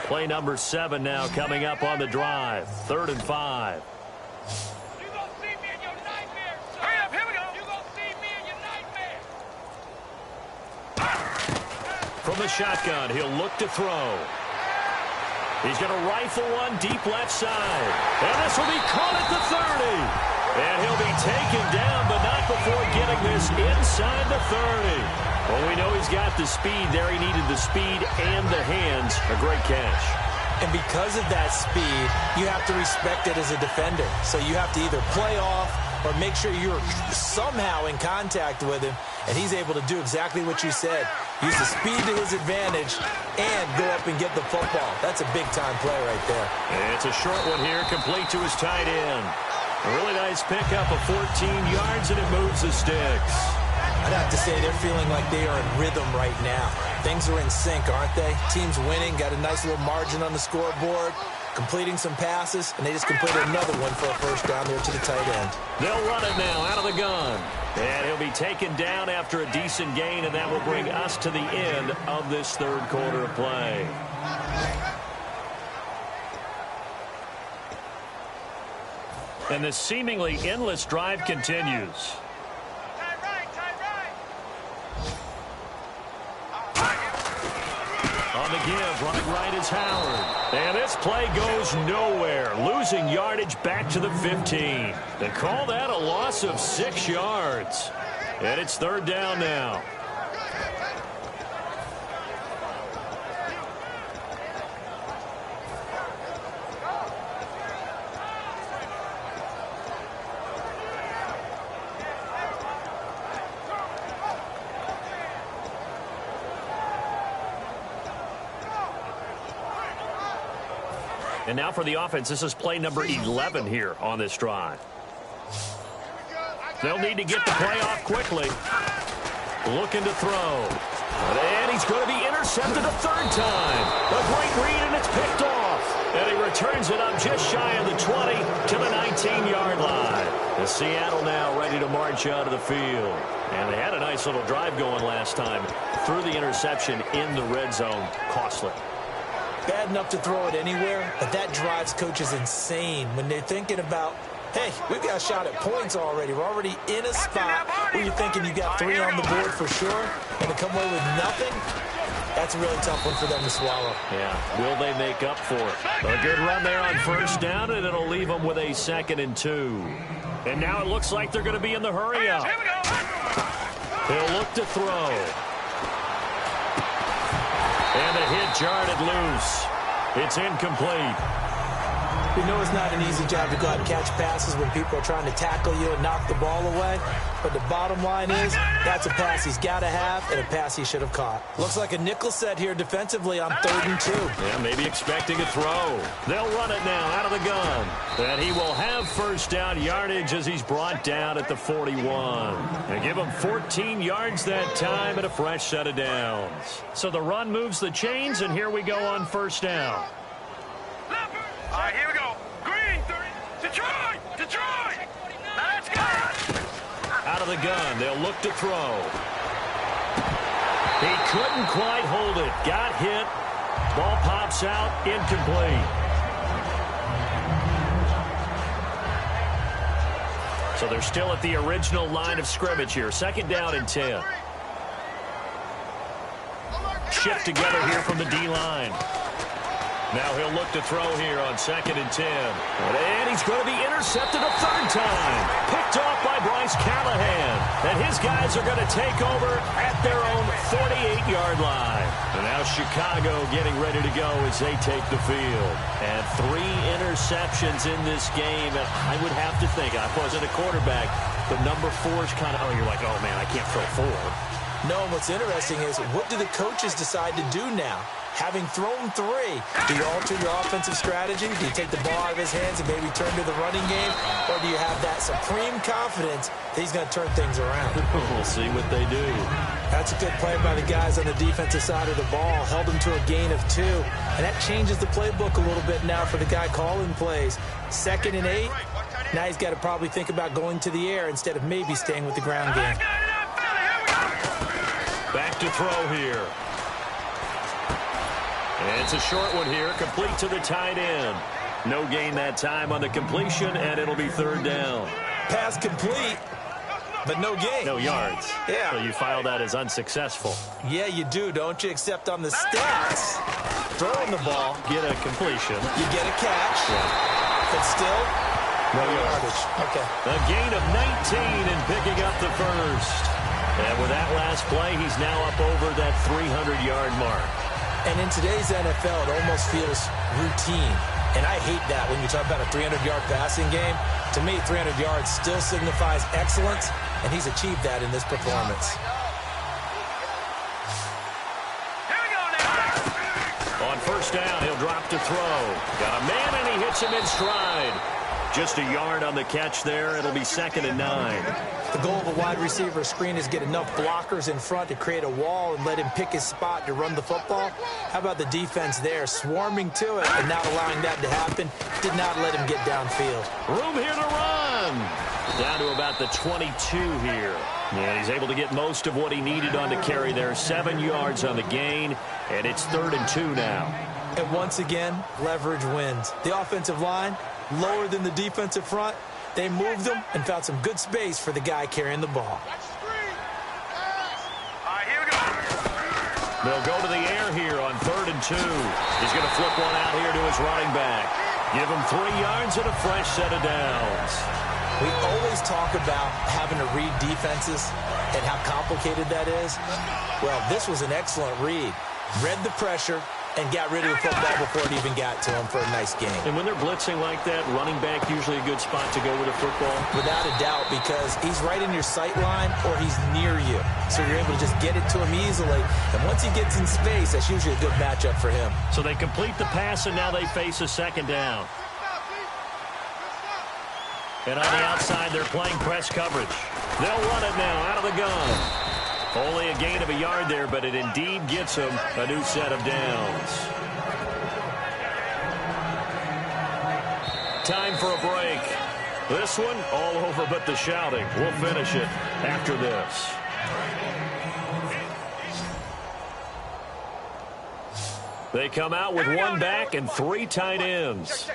Play number 7 now coming up on the drive. 3rd and 5. You gonna see me in your nightmare. Hurry up, here we go. You gonna see me in your nightmare. From the shotgun, he'll look to throw. He's going to rifle one deep left side. And this will be caught at the 30. And he'll be taken down, but not before getting this inside the 30. Well, we know he's got the speed there. He needed the speed and the hands. A great catch. And because of that speed, you have to respect it as a defender. So you have to either play off or make sure you're somehow in contact with him, and he's able to do exactly what you said. Use the speed to his advantage and go up and get the football. That's a big-time play right there. It's a short one here, complete to his tight end. A really nice pickup of 14 yards, and it moves the sticks. I'd have to say they're feeling like they are in rhythm right now. Things are in sync, aren't they? Team's winning, got a nice little margin on the scoreboard, completing some passes, and they just completed another one for a first down there to the tight end. They'll run it now out of the gun. And he'll be taken down after a decent gain, and that will bring us to the end of this third quarter of play. And the seemingly endless drive continues. On the give, running right is Howard. And this play goes nowhere, losing yardage back to the 15. They call that a loss of 6 yards. And it's 3rd down now. And now for the offense, this is play number 11 here on this drive. They'll need to get the play off quickly. Looking to throw. And he's going to be intercepted a 3rd time. A great read, and it's picked off. And he returns it up just shy of the 20 to the 19-yard line. The Seattle now ready to march out of the field. And they had a nice little drive going last time. Threw the interception in the red zone. Costly. Bad enough to throw it anywhere, but that drives coaches insane when they're thinking about, hey, we've got a shot at points already. We're already in a spot where you're thinking you got 3 on the board for sure, and to come away with nothing, That's a really tough one for them to swallow. Yeah, will they make up for it? A good run there on first down, and it'll leave them with a 2nd and 2. And now it looks like they're going to be in the hurry up. Here we go. He'll look to throw. And the hit jarred loose. It's incomplete. We know it's not an easy job to go out and catch passes when people are trying to tackle you and knock the ball away. But the bottom line is, that's a pass he's got to have and a pass he should have caught. Looks like a nickel set here defensively on 3rd and 2. Yeah, maybe expecting a throw. They'll run it now out of the gun. And he will have first down yardage as he's brought down at the 41. And give him 14 yards that time and a fresh set of downs. So the run moves the chains, and here we go on first down. All right, here we go. Green, 30. Detroit! Detroit! Now let's go! Out of the gun, they'll look to throw. He couldn't quite hold it. Got hit. Ball pops out. Incomplete. So they're still at the original line of scrimmage here. 2nd down and 10. Shift together here from the D-line. Now he'll look to throw here on 2nd and 10. And he's going to be intercepted a 3rd time. Picked off by Bryce Callahan. And his guys are going to take over at their own 48-yard line. And now Chicago getting ready to go as they take the field. And 3 interceptions in this game. And I would have to think, I wasn't a quarterback, but number 4 is kind of, oh, you're like, oh, man, I can't throw 4. No, and what's interesting is, what do the coaches decide to do now? Having thrown 3, do you alter your offensive strategy? Do you take the ball out of his hands and maybe turn to the running game? Or do you have that supreme confidence that he's going to turn things around? We'll see what they do. That's a good play by the guys on the defensive side of the ball. Held him to a gain of 2. And that changes the playbook a little bit now for the guy calling plays. 2nd and 8. Now he's got to probably think about going to the air instead of maybe staying with the ground game. Back to throw here. And it's a short one here, complete to the tight end. No gain that time on the completion, and it'll be 3rd down. Pass complete, but no gain. No yards. Yeah. So you file that as unsuccessful. Yeah, you do, don't you? Except on the stats. Throwing the ball. Get a completion. You get a catch. Yeah. But still, no yardage. Okay. A gain of 19 and picking up the first. And with that last play, he's now up over that 300-yard mark. And in today's NFL, it almost feels routine. And I hate that when you talk about a 300-yard passing game. To me, 300 yards still signifies excellence, and he's achieved that in this performance. Here we go now. On first down, he'll drop to throw. Got a man, and he hits him in stride. Just a yard on the catch there. It'll be 2nd and 9. The goal of a wide receiver screen is get enough blockers in front to create a wall and let him pick his spot to run the football. How about the defense there, swarming to it and not allowing that to happen? Did not let him get downfield. Room here to run. Down to about the 22 here. And he's able to get most of what he needed on the carry there. 7 yards on the gain, and it's 3rd and 2 now. And once again, leverage wins. The offensive line, lower than the defensive front. They moved them and found some good space for the guy carrying the ball. All right, here we go. They'll go to the air here on 3rd and 2. He's going to flip one out here to his running back. Give him 3 yards and a fresh set of downs. We always talk about having to read defenses and how complicated that is. Well, this was an excellent read. Read the pressure and got rid of the football before it even got to him for a nice game. And when they're blitzing like that, running back usually a good spot to go with a football? Without a doubt, because he's right in your sight line or he's near you. So you're able to just get it to him easily. And once he gets in space, that's usually a good matchup for him. So they complete the pass, and now they face a 2nd down. And on the outside, they're playing press coverage. They'll run it now out of the gun. Only a gain of a yard there, but it indeed gets him a new set of downs. Time for a break. This one, all over but the shouting. We'll finish it after this. They come out with 1 back and 3 tight ends.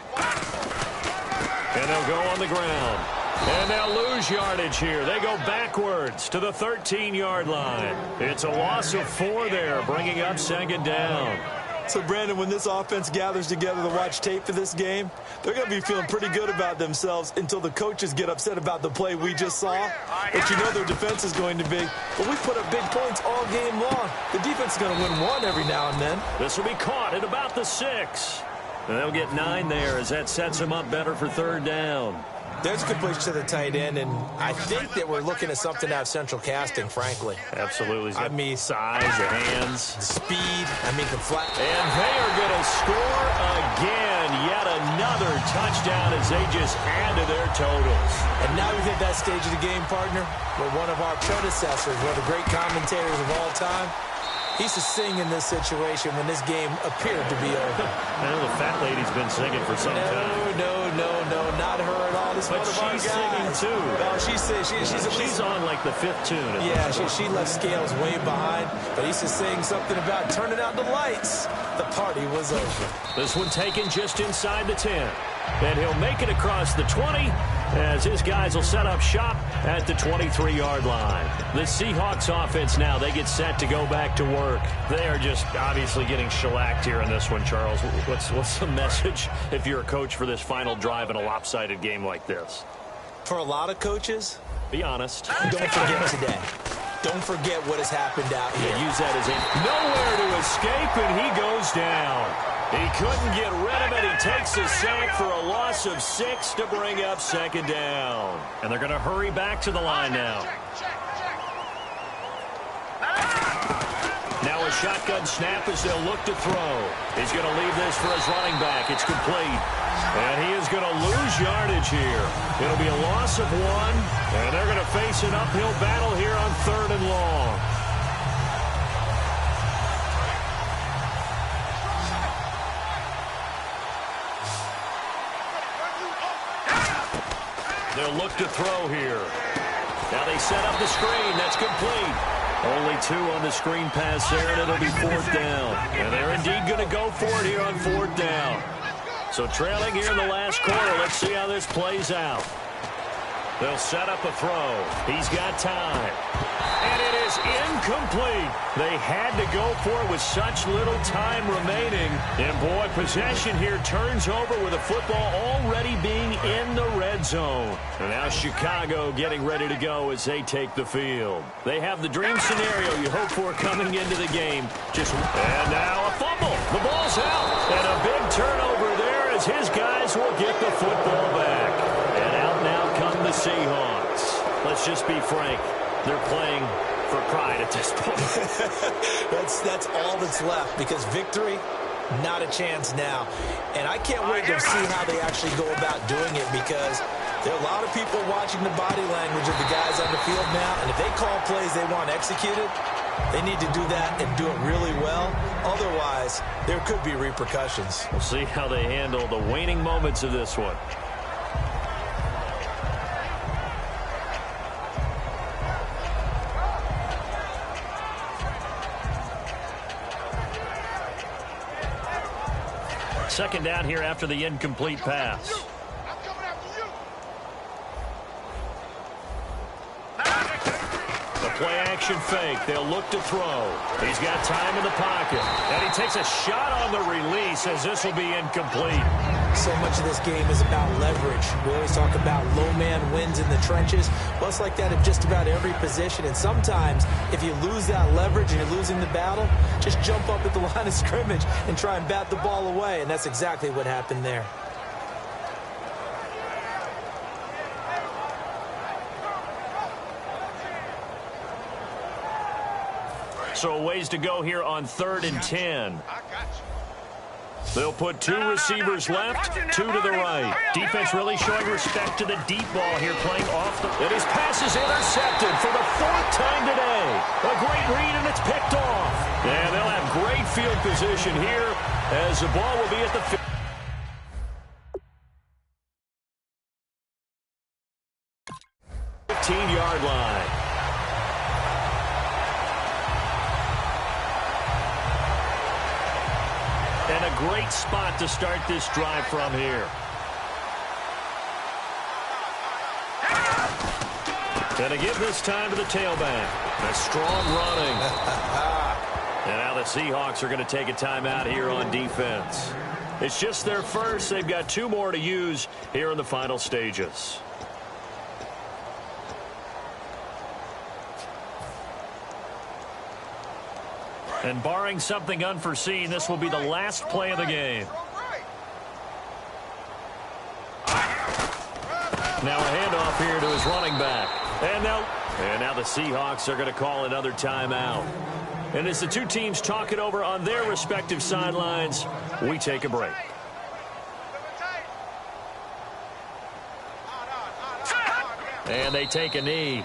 And they'll go on the ground. And they'll lose yardage here. They go backwards to the 13-yard line. It's a loss of 4 there, bringing up second down. So, Brandon, when this offense gathers together to watch tape for this game, they're going to be feeling pretty good about themselves until the coaches get upset about the play we just saw. But you know their defense is going to be, well, we put up big points all game long. The defense is going to win one every now and then. This will be caught at about the 6. And they'll get 9 there as that sets them up better for third down. There's a completion to the tight end, and I think that we're looking at something out of central casting, frankly. Absolutely. I mean, size, the hands. Speed, the flat. And they are going to score again. Yet another touchdown as they just add to their totals. And now we've hit that stage of the game, partner, where one of our predecessors, one of the great commentators of all time, he used to sing in this situation when this game appeared to be over. I know the fat lady's been singing for some time. No, not her at all. This but she's singing too. No, she's on like the 5th tune. Yeah, she left Scales way behind. But he used to sing something about turning out the lights. The party was over. This one taken just inside the 10. And he'll make it across the 20 as his guys will set up shop at the 23-yard line. The Seahawks offense now, they get set to go back to work. They are just obviously getting shellacked here in this one, Charles. What's the message if you're a coach for this final drive in a lopsided game like this? For a lot of coaches, be honest. Don't forget today. Don't forget what has happened out here. Yeah, use that as nowhere to escape, and he goes down. He couldn't get rid of it. He takes a sack for a loss of 6 to bring up second down. And they're going to hurry back to the line now. Now a shotgun snap as they'll look to throw. He's going to leave this for his running back. It's complete. And he is going to lose yardage here. It'll be a loss of 1. And they're going to face an uphill battle here on 3rd and long. They'll look to throw here. Now they set up the screen. That's complete. Only 2 on the screen pass there, and it'll be 4th down. And they're indeed going to go for it here on 4th down. So trailing here in the last quarter. Let's see how this plays out. They'll set up a throw. He's got time. And it is incomplete. They had to go for it with such little time remaining. And, boy, possession here turns over with the football already being in the red zone. And now Chicago getting ready to go as they take the field. They have the dream scenario you hope for coming into the game. And now a fumble. The ball's out. And a big turnover there as his guys will get the football back. And out now come the Seahawks. Let's just be frank. They're playing for pride at this point. That's all that's left because victory, not a chance now. And I can't wait to see how they actually go about doing it because there are a lot of people watching the body language of the guys on the field now. And if they call plays they want executed, they need to do that and do it really well. Otherwise, there could be repercussions. We'll see how they handle the waning moments of this one. Second down here after the incomplete pass. The play-action fake. They'll look to throw. He's got time in the pocket. And he takes a shot on the release as this will be incomplete. So much of this game is about leverage. We always talk about low man wins in the trenches. Well, it's like that in just about every position. And sometimes, if you lose that leverage and you're losing the battle, just jump up at the line of scrimmage and try and bat the ball away. And that's exactly what happened there. So a ways to go here on 3rd and 10. They'll put 2 receivers left, 2 to the right. Defense really showing respect to the deep ball here, playing off the... And his pass is intercepted for the 4th time today. A great read, and it's picked off. And they'll have great field position here as the ball will be at the 15-yard line. And a great spot to start this drive from here. And to give this time to the tailback. A strong running. And now the Seahawks are going to take a timeout here on defense. It's just their first. They've got 2 more to use here in the final stages. And barring something unforeseen, this will be the last play of the game. Now a handoff here to his running back. And now the Seahawks are going to call another timeout. And as the 2 teams talk it over on their respective sidelines, we take a break. And they take a knee.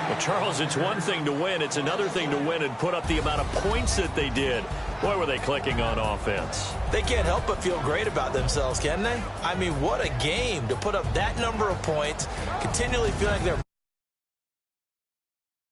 Well, Charles, it's one thing to win. It's another thing to win and put up the amount of points that they did. Boy, were they clicking on offense. They can't help but feel great about themselves, can they? I mean, what a game to put up that number of points, continually feeling like they're